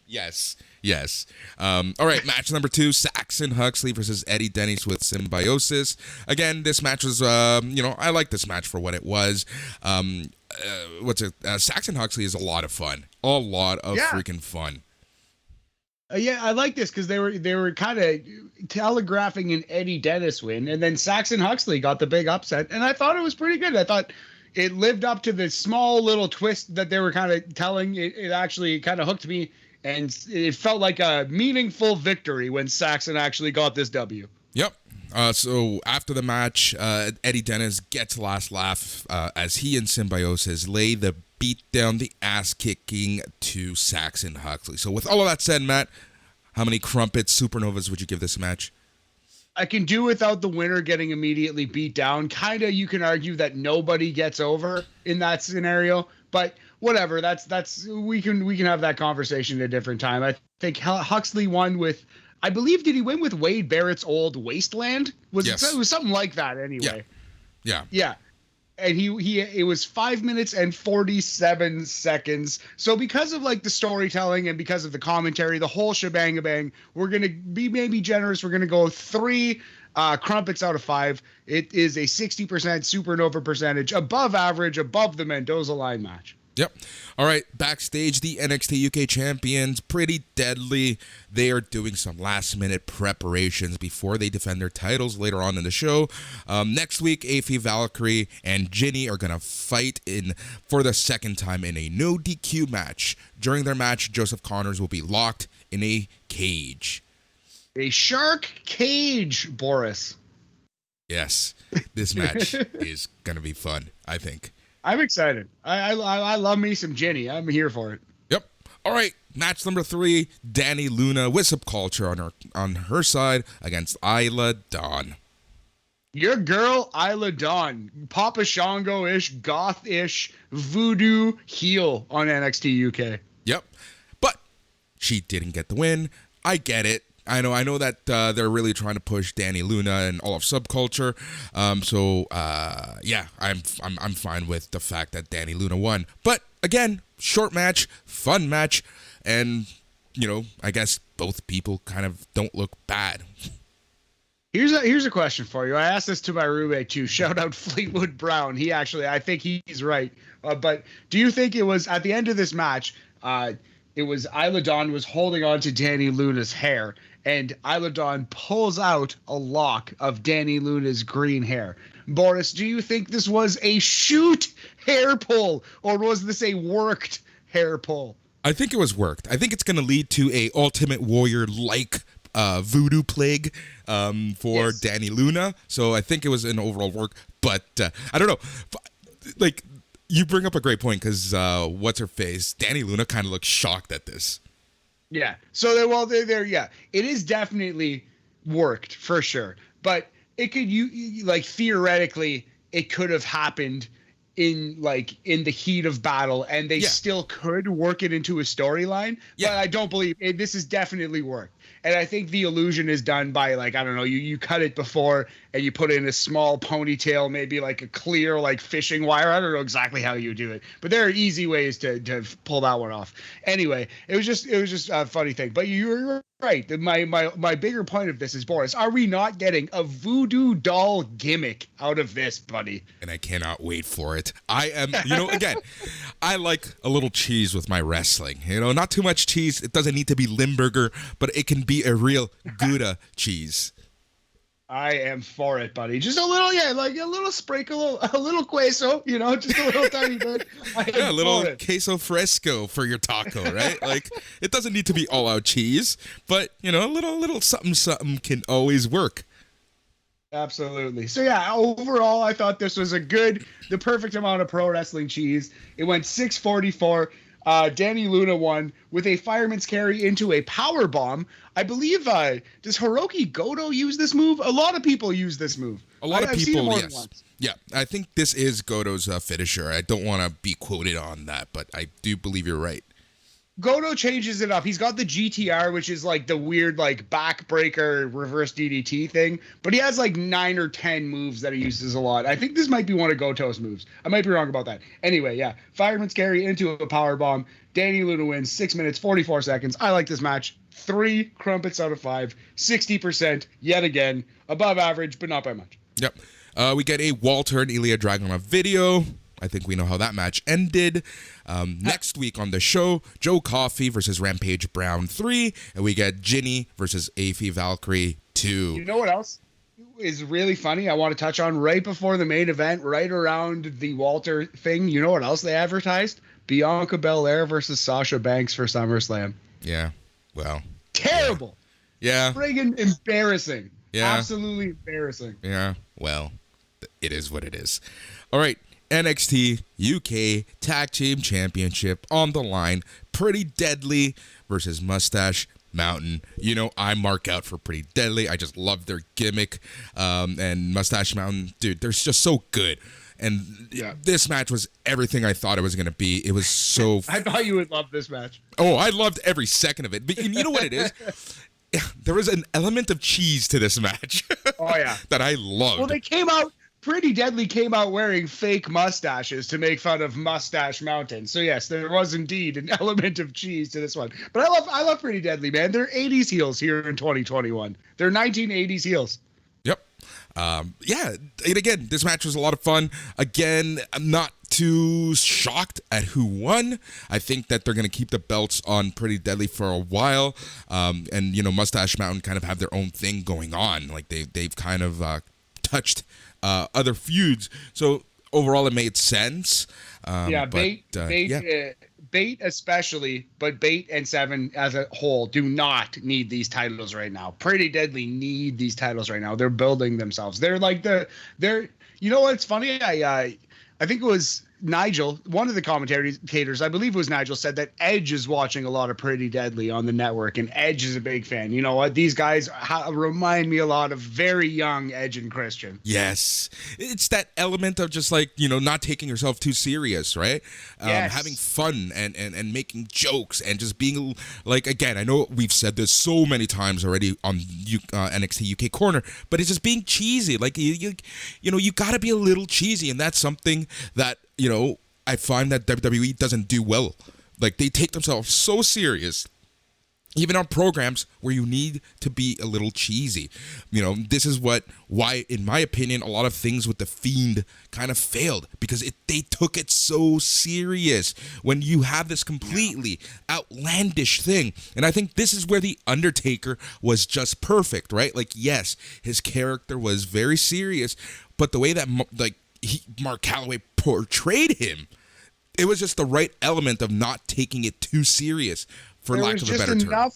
Yes. All right, match number 2, Saxon Huxley versus Eddie Dennis with Symbiosis. Again, this match was, I like this match for what it was. Saxon Huxley is a lot of fun. A lot of freaking fun. I like this because they were kind of telegraphing an Eddie Dennis win, and then Saxon Huxley got the big upset, and I thought it was pretty good. I thought it lived up to the small little twist that they were kind of telling. It actually kind of hooked me, and it felt like a meaningful victory when Saxon actually got this W. Yep. So after the match, Eddie Dennis gets last laugh as he and Symbiosis lay the beat down the ass kicking to Saxon Huxley. So with all of that said, Matt, how many crumpets, supernovas would you give this match? I can do without the winner getting immediately beat down. Kind of, you can argue that nobody gets over in that scenario, but whatever. That's we can have that conversation at a different time. I think Huxley won with, I believe, did he win with Wade Barrett's old Wasteland? Yes. It was something like that anyway. Yeah. And it was 5 minutes and 47 seconds. So because of like the storytelling and because of the commentary, the whole shebang, we're going to be maybe generous. We're going to go 3 crumpets out of 5. It is a 60% supernova percentage, above average, above the Mendoza line match. Yep. All right, backstage, the NXT UK champions, Pretty Deadly. They are doing some last-minute preparations before they defend their titles later on in the show. Next week, Aoife Valkyrie and Ginny are going to fight for the second time in a no DQ match. During their match, Joseph Connors will be locked in a cage. A shark cage, Boris. Yes, this match is going to be fun, I think. I'm excited. I love me some Ginny. I'm here for it. Yep. All right. Match number 3, Dani Luna with Subculture on her side against Isla Dawn. Your girl, Isla Dawn. Papa Shango-ish, goth-ish, voodoo heel on NXT UK. Yep. But she didn't get the win. I get it. I know that they're really trying to push Dani Luna and all of Subculture. I'm fine with the fact that Dani Luna won. But again, short match, fun match, and I guess both people kind of don't look bad. Here's a question for you. I asked this to my roommate too. Shout out Fleetwood Brown. I think he's right. But do you think it was at the end of this match? It was Isla Dawn was holding on to Dani Luna's hair, and Isla Dawn pulls out a lock of Dani Luna's green hair. Boris, do you think this was a shoot hair pull, or was this a worked hair pull? I think it was worked. I think it's going to lead to a Ultimate Warrior-like voodoo plague for Dani Luna. So I think it was an overall work, but I don't know. Like, you bring up a great point because what's her face? Dani Luna kind of looks shocked at this. Yeah. So they're it is definitely worked for sure, but it could theoretically it could have happened in the heat of battle, and they still could work it into a storyline. Yeah. But I don't believe it. This is definitely worked. And I think the illusion is done by you cut it before and you put it in a small ponytail, maybe like a clear fishing wire. I don't know exactly how you do it, but there are easy ways to pull that one off. Anyway, it was just a funny thing. But you're right. My bigger point of this is, Boris, are we not getting a voodoo doll gimmick out of this, buddy? And I cannot wait for it. I am, again, I like a little cheese with my wrestling. Not too much cheese. It doesn't need to be Limburger, but it can be a real Gouda cheese. I am for it, buddy. Just a little, a little sprinkle, a little queso, just a little tiny bit. A little queso fresco for your taco, right? It doesn't need to be all out cheese, but a little something can always work. Absolutely. So yeah, overall, I thought this was the perfect amount of pro wrestling cheese. It went 6:44. Danny Luna won with a fireman's carry into a power bomb. I believe, does Hiroki Goto use this move? A lot of people use this move. A lot of I've people, seen it more yes. than once. Yeah, I think this is Goto's finisher. I don't want to be quoted on that, but I do believe you're right. Goto changes it up. He's got the GTR, which is like the weird like backbreaker reverse DDT thing, but he has like 9 or 10 moves that he uses a lot. I think this might be one of Goto's moves. I might be wrong about that. Anyway, yeah, fireman's carry into a power bomb. Danny Luna wins 6 minutes 44 seconds. I like this match. 3 crumpets out of 5, 60% yet again, above average, but not by much. Yep. We get a Walter and Ilya Dragunov video. I think we know how that match ended. Next week on the show, Joe Coffey versus Rampage Brown 3, and we get Ginny versus Aoife Valkyrie 2. You know what else is really funny? I want to touch on right before the main event, right around the Walter thing. You know what else they advertised? Bianca Belair versus Sasha Banks for SummerSlam. Yeah. Well. Terrible. Yeah. Friggin' embarrassing. Yeah. Absolutely embarrassing. Yeah. Well, it is what it is. All right. NXT UK Tag Team Championship on the line. Pretty Deadly versus Mustache Mountain. You know, I mark out for Pretty Deadly. I just love their gimmick. And Mustache Mountain, dude, they're just so good. And this match was everything I thought it was going to be. It was so... I thought you would love this match. Oh, I loved every second of it. But you know what it is? There was an element of cheese to this match. Oh, yeah. That I loved. Well, they came out... Pretty Deadly came out wearing fake mustaches to make fun of Mustache Mountain. So yes, there was indeed an element of cheese to this one. But I love Pretty Deadly, man. They're 80s heels here in 2021. They're 1980s heels. Yep. Yeah. And again, this match was a lot of fun. Again, I'm not too shocked at who won. I think that they're going to keep the belts on Pretty Deadly for a while. And, you know, Mustache Mountain kind of have their own thing going on. Like they've kind of touched other feuds, so overall it made sense. Bait especially, but Bait and Seven as a whole do not need these titles right now. Pretty Deadly need these titles right now. They're building themselves. They're like they're. You know what's funny? I think it was Nigel, one of the commentators, I believe it was Nigel, said that Edge is watching a lot of Pretty Deadly on the network, and Edge is a big fan. You know what? These guys remind me a lot of very young Edge and Christian. Yes. It's that element of just like, you know, not taking yourself too serious, right? Yes. Having fun and making jokes and just being like, again, I know we've said this so many times already on NXT UK Corner, but it's just being cheesy. Like, you know, you got to be a little cheesy, and that's something that, you know, I find that WWE doesn't do well. Like, they take themselves so serious, even on programs where you need to be a little cheesy. You know, this is why, in my opinion, a lot of things with The Fiend kind of failed, because they took it so serious when you have this completely outlandish thing. And I think this is where The Undertaker was just perfect, right? Like, yes, his character was very serious, but the way that, Mark Calloway portrayed him, it was just the right element of not taking it too serious, for lack of a better term.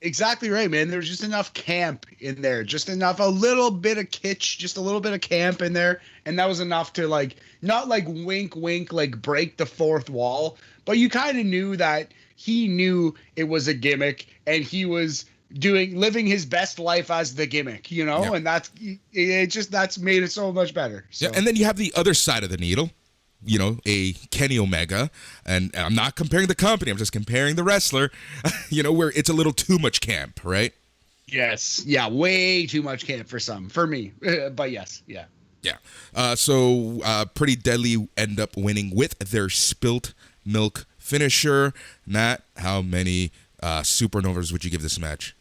Exactly right, man. There was just enough camp in there, just enough, a little bit of kitsch, just a little bit of camp in there, and that was enough to, like, not like wink, wink, like break the fourth wall, but you kind of knew that he knew it was a gimmick, and he was living his best life as the gimmick, you know, and that's made it so much better. So. Yeah, and then you have the other side of the needle, you know, a Kenny Omega, and I'm not comparing the company, I'm just comparing the wrestler, you know, where it's a little too much camp, right? Yes. Yeah, way too much camp for me, but yes, yeah. Yeah. So Pretty Deadly end up winning with their spilt milk finisher. Matt, how many supernovas would you give this match?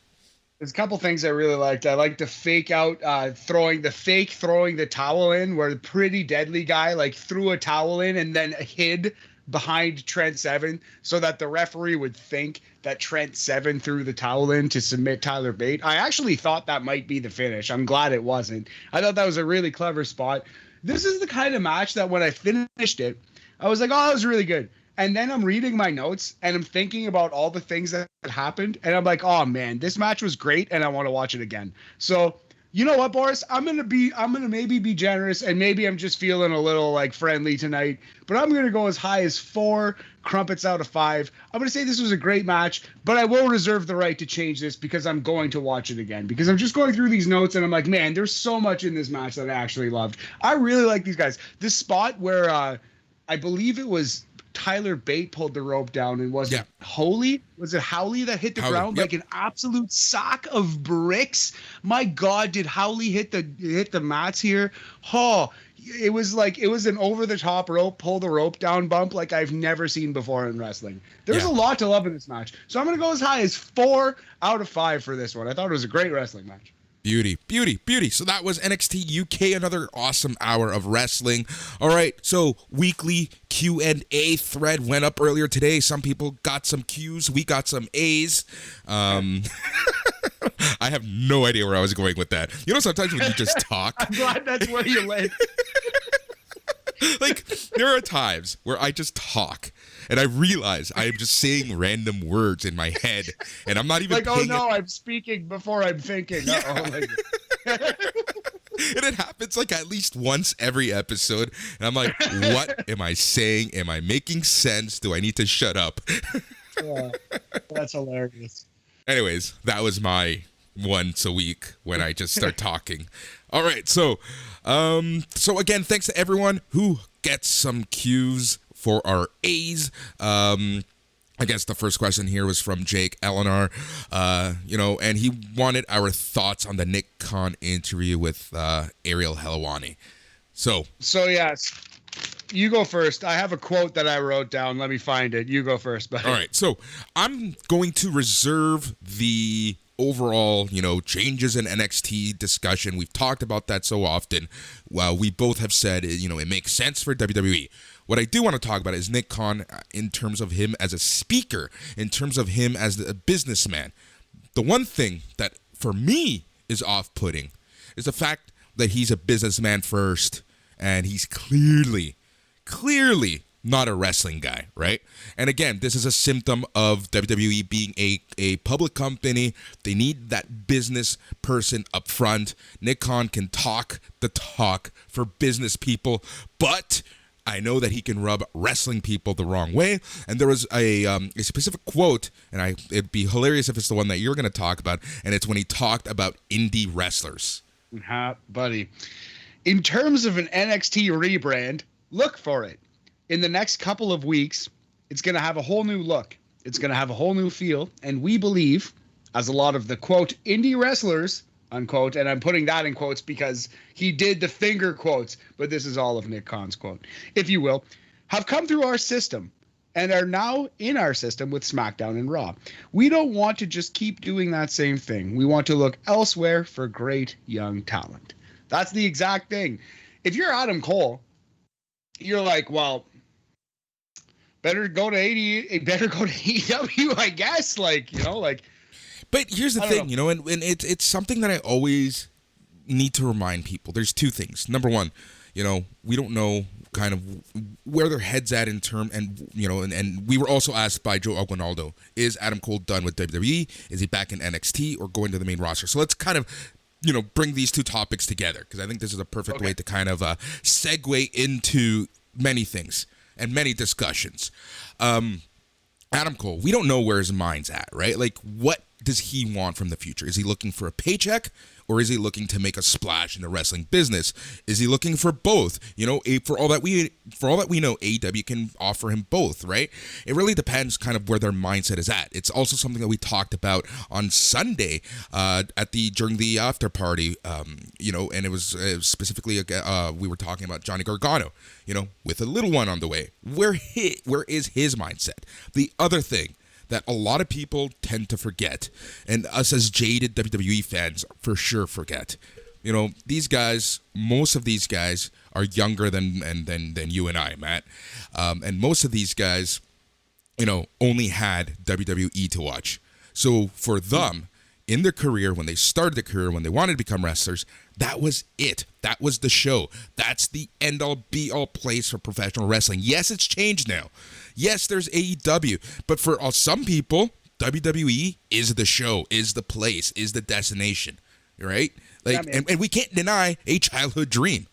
There's a couple things I really liked. I liked the fake out, throwing the towel in, where the Pretty Deadly guy like threw a towel in and then hid behind Trent Seven so that the referee would think that Trent Seven threw the towel in to submit Tyler Bate. I actually thought that might be the finish. I'm glad it wasn't. I thought that was a really clever spot. This is the kind of match that when I finished it, I was like, oh, that was really good. And then I'm reading my notes and I'm thinking about all the things that happened. And I'm like, oh, man, this match was great. And I want to watch it again. So You know what, Boris? I'm gonna maybe be generous, and maybe I'm just feeling a little like friendly tonight, but I'm gonna go as high as 4 crumpets out of 5. I'm gonna say this was a great match, but I will reserve the right to change this because I'm going to watch it again, because I'm just going through these notes and I'm like, man, there's so much in this match that I actually loved. I really like these guys. This spot where I believe it was Tyler Bate pulled the rope down, and was it Howley? Was it Howley that hit the ground like an absolute sack of bricks? My God, did Howley hit the mats here? Oh, it was an over the top rope, pull the rope down bump like I've never seen before in wrestling. There's a lot to love in this match, so I'm gonna go as high as 4 out of 5 for this one. I thought it was a great wrestling match. Beauty, beauty, beauty. So that was NXT UK, another awesome hour of wrestling. All right, so weekly Q&A thread went up earlier today. Some people got some Qs, we got some As. I have no idea where I was going with that. You know, sometimes when you just talk. I'm glad that's where you went. Like, there are times where I just talk and I realize I am just saying random words in my head and I'm not even like, oh no, I'm speaking before I'm thinking. Yeah. And it happens like at least once every episode. And I'm like, what am I saying? Am I making sense? Do I need to shut up? Yeah, that's hilarious. Anyways, that was my once a week when I just start talking. All right, so again, thanks to everyone who gets some cues for our A's. I guess the first question here was from Jake Eleanor, and he wanted our thoughts on the Nick Khan interview with Ariel Helwani. So yes, you go first. I have a quote that I wrote down. Let me find it. You go first, buddy. All right, so I'm going to reserve the overall, changes in NXT discussion. We've talked about that so often. Well, we both have said, it makes sense for WWE. What I do want to talk about is Nick Khan in terms of him as a speaker, in terms of him as a businessman. The one thing that, for me, is off-putting is the fact that he's a businessman first, and he's clearly not a wrestling guy, right? And again, this is a symptom of WWE being a public company. They need that business person up front. Nick Khan can talk the talk for business people, but I know that he can rub wrestling people the wrong way. And there was a specific quote, and it'd be hilarious if it's the one that you're going to talk about, and it's when he talked about indie wrestlers. Buddy, in terms of an NXT rebrand, look for it. In the next couple of weeks, it's going to have a whole new look. It's going to have a whole new feel. And we believe, as a lot of the, quote, indie wrestlers, unquote, and I'm putting that in quotes because he did the finger quotes, but this is all of Nick Khan's quote, if you will, have come through our system and are now in our system with SmackDown and Raw. We don't want to just keep doing that same thing. We want to look elsewhere for great young talent. That's the exact thing. If you're Adam Cole, you're like, well, better go to AEW, I guess. But here's the thing, and it's something that I always need to remind people. There's two things. Number one, we don't know kind of where their head's at in term, and we were also asked by Joe Aguinaldo, is Adam Cole done with WWE? Is he back in NXT or going to the main roster? So let's kind of bring these two topics together, because I think this is a perfect way to kind of segue into many things and many discussions. Adam Cole, we don't know where his mind's at, right? Like, what does he want from the future? Is he looking for a paycheck, or is he looking to make a splash in the wrestling business? Is he looking for both? For all that we know, AEW can offer him both, right? It really depends kind of where their mindset is at. It's also something that we talked about on Sunday during the after party, and it was specifically we were talking about Johnny Gargano, with a little one on the way. Where is his mindset? The other thing that a lot of people tend to forget, and us as jaded WWE fans for sure forget. These guys, most of these guys are younger than you and I, Matt. And most of these guys, only had WWE to watch. So for them, in their career, when they started their career, when they wanted to become wrestlers, that was it. That was the show. That's the end-all, be-all place for professional wrestling. Yes, it's changed now. Yes, there's AEW. But for some people, WWE is the show, is the place, is the destination. right? Like, Yeah, and we can't deny a childhood dream.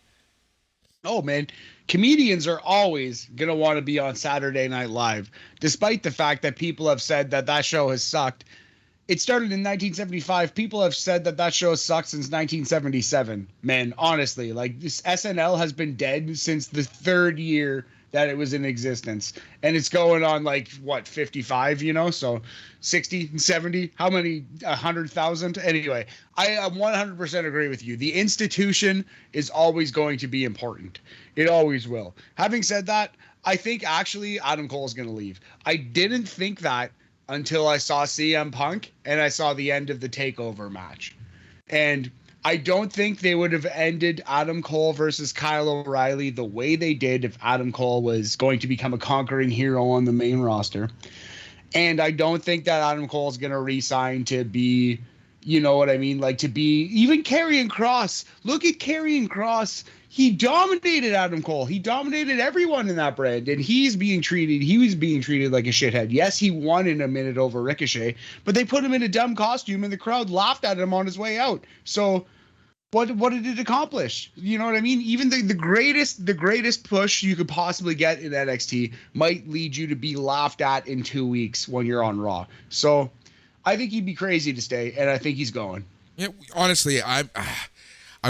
Oh, man. Comedians are always going to want to be on Saturday Night Live, despite the fact that people have said that that show has sucked. It started in 1975. People have said that that show has sucked since 1977. Man, honestly, like this SNL has been dead since the third year that it was in existence. And it's going on like, what, 55, you know? So 60, 70, how many? 100,000? Anyway, I 100% agree with you. The institution is always going to be important. It always will. Having said that, I think actually Adam Cole is going to leave. I didn't think that until I saw CM Punk and I saw the end of the TakeOver match. And I don't think they would have ended Adam Cole versus Kyle O'Reilly the way they did if Adam Cole was going to become a conquering hero on the main roster. And I don't think that Adam Cole is going to re-sign to be, you know what I mean? Like to be even Karrion Kross. Look at Karrion Kross. He dominated Adam Cole. He dominated everyone in that brand, and he was being treated like a shithead. Yes, he won in a minute over Ricochet, but they put him in a dumb costume, and the crowd laughed at him on his way out. So, what did it accomplish? You know what I mean? Even the greatest push you could possibly get in NXT might lead you to be laughed at in 2 weeks when you're on Raw. So, I think he'd be crazy to stay, and I think he's going. Yeah, honestly, I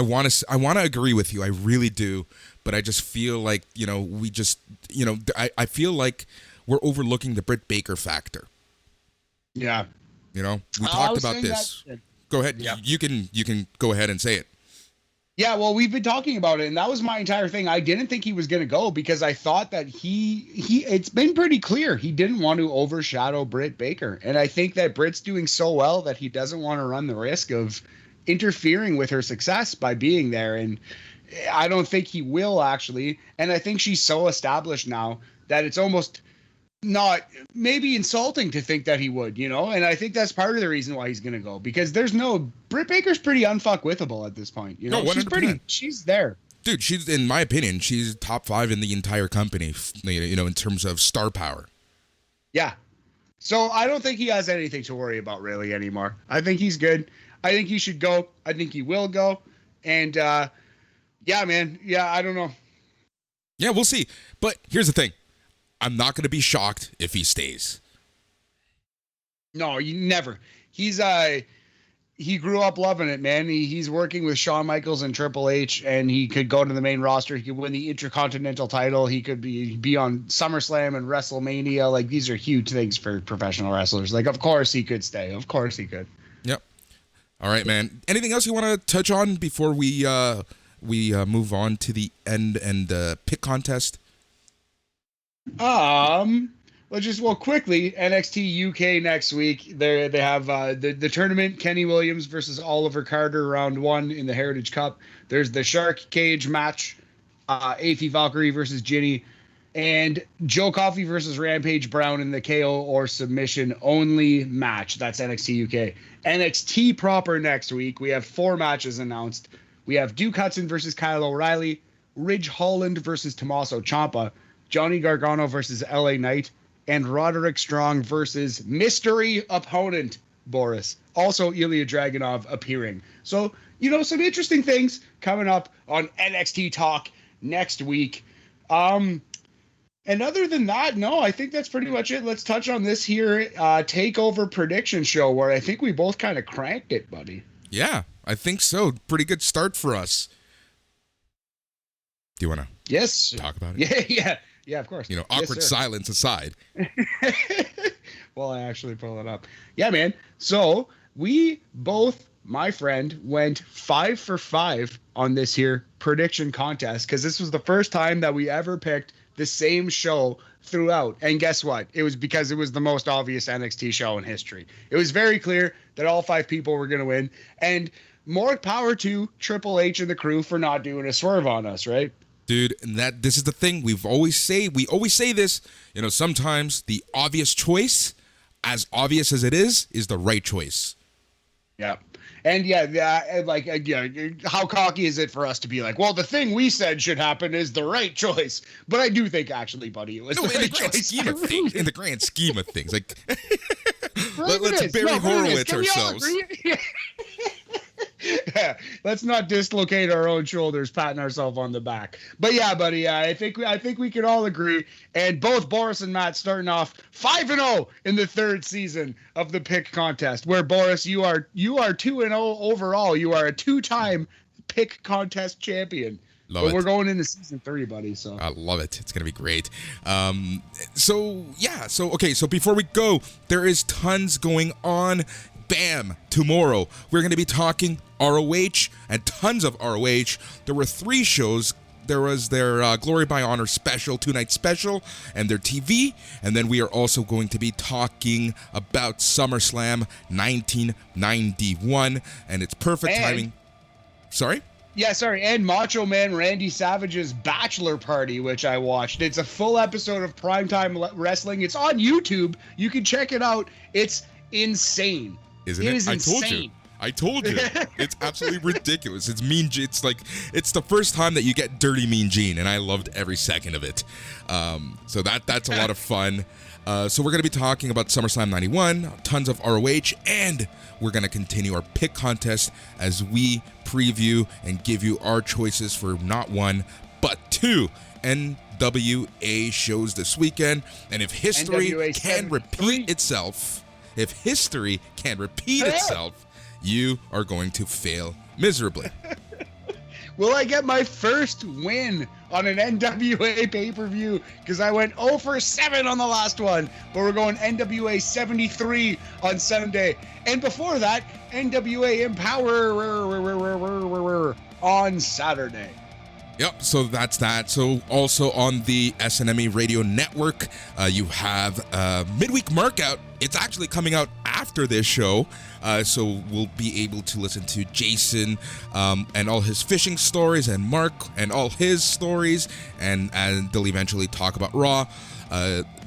want to agree with you. I really do. But I just feel like, I feel like we're overlooking the Britt Baker factor. Yeah. We talked about this. Go ahead. Yeah. You can go ahead and say it. Yeah, well, we've been talking about it, and that was my entire thing. I didn't think he was going to go because I thought that it's been pretty clear he didn't want to overshadow Britt Baker. And I think that Britt's doing so well that he doesn't want to run the risk of interfering with her success by being there. And I don't think he will, actually. And I think she's so established now that it's almost not maybe insulting to think that he would, and I think that's part of the reason why he's going to go, because Britt Baker's pretty unfuckwithable at this point. No, 100%. She's there. Dude, she's, in my opinion, she's top 5 in the entire company, in terms of star power. Yeah. So I don't think he has anything to worry about really anymore. I think he's good. I think he should go. I think he will go. And yeah, man. Yeah, I don't know. Yeah, we'll see. But here's the thing. I'm not going to be shocked if he stays. No, you never. He grew up loving it, man. He's working with Shawn Michaels and Triple H, and he could go to the main roster. He could win the Intercontinental title. He could be on SummerSlam and WrestleMania. Like, these are huge things for professional wrestlers. Like, of course he could stay. Of course he could. Yep. All right, man. Anything else you want to touch on before we move on to the end and pick contest? Quickly, NXT UK next week. They have the tournament, Kenny Williams versus Oliver Carter, round 1 in the Heritage Cup. There's the Shark Cage match, Aoife Valkyrie versus Ginny, and Joe Coffey versus Rampage Brown in the KO or submission only match. That's NXT UK. NXT proper next week. We have 4 matches announced. We have Duke Hudson versus Kyle O'Reilly, Ridge Holland versus Tommaso Ciampa, Johnny Gargano versus LA Knight, and Roderick Strong versus mystery opponent Boris. Also, Ilya Dragunov appearing. So, some interesting things coming up on NXT Talk next week. And other than that, no, I think that's pretty much it. Let's touch on this here TakeOver prediction show where I think we both kind of cranked it, buddy. Yeah, I think so. Pretty good start for us. Do you want to talk about it? Yeah, of course. Awkward silence aside. Well, I actually pull it up. Yeah, man. So we both, my friend, went 5 for 5 on this here prediction contest because this was the first time that we ever picked the same show throughout. And guess what? It was because it was the most obvious NXT show in history. It was very clear that all 5 people were going to win. And more power to Triple H and the crew for not doing a swerve on us, right? Dude, and this is the thing we always say this, sometimes the obvious choice, as obvious as it is the right choice. Yeah. And how cocky is it for us to be like, well, the thing we said should happen is the right choice. But I do think actually, buddy, it was the right choice. In the grand scheme of things, like let's Barry Horowitz ourselves. Yeah, let's not dislocate our own shoulders, patting ourselves on the back. But yeah, buddy, yeah, I think we can all agree. And both Boris and Matt starting off 5-0 in the third season of the pick contest. Where Boris, you are 2-0 overall. You are a 2-time pick contest champion. But we're going into season 3, buddy. So I love it. It's gonna be great. So before we go, there is tons going on. Bam! Tomorrow we're gonna be talking ROH and tons of ROH. There were 3 shows. There was their Glory by Honor special, 2-night special, and their TV. And then we are also going to be talking about SummerSlam 1991, and it's perfect timing. Sorry? Yeah, sorry. And Macho Man Randy Savage's Bachelor Party, which I watched. It's a full episode of primetime wrestling. It's on YouTube. You can check it out. It's insane. Isn't it? I told you. It's absolutely ridiculous. It's Mean Gene. It's the first time that you get dirty Mean Gene, and I loved every second of it. So that's a lot of fun. So we're going to be talking about SummerSlam 91, tons of ROH, and we're going to continue our pick contest as we preview and give you our choices for not 1, but 2 NWA shows this weekend. And if history can repeat itself, you are going to fail miserably. Will I get my first win on an NWA pay-per-view? Because I went 0 for 7 on the last one. But we're going NWA 73 on Sunday. And before that, NWA Empower on Saturday. Yep, so that's that. So also on the SNME Radio Network, you have Midweek Markout. It's actually coming out after this show, so we'll be able to listen to Jason and all his fishing stories, and Mark and all his stories, and they'll eventually talk about Raw.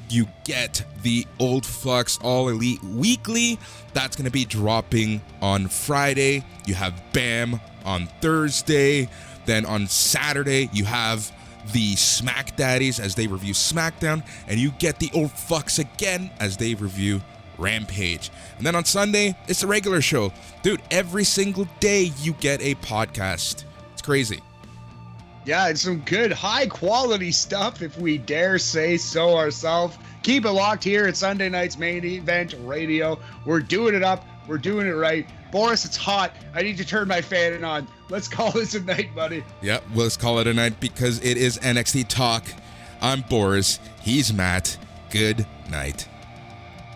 You get the Old Fucks All Elite Weekly. That's going to be dropping on Friday. You have BAM on Thursday. Then on Saturday, you have the Smack Daddies as they review SmackDown, and you get the Old Fucks again as they review Rampage. And then on Sunday, it's a regular show. Dude, every single day you get a podcast. It's crazy. Yeah, it's some good, high-quality stuff, if we dare say so ourselves. Keep it locked here at Sunday Night's Main Event Radio. We're doing it up. We're doing it right. Boris, it's hot. I need to turn my fan on. Let's call this a night, buddy. Yep, let's call it a night because it is NXT Talk. I'm Boris. He's Matt. Good night.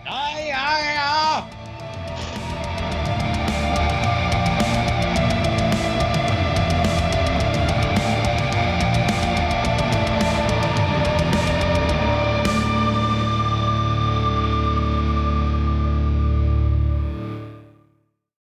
Aye.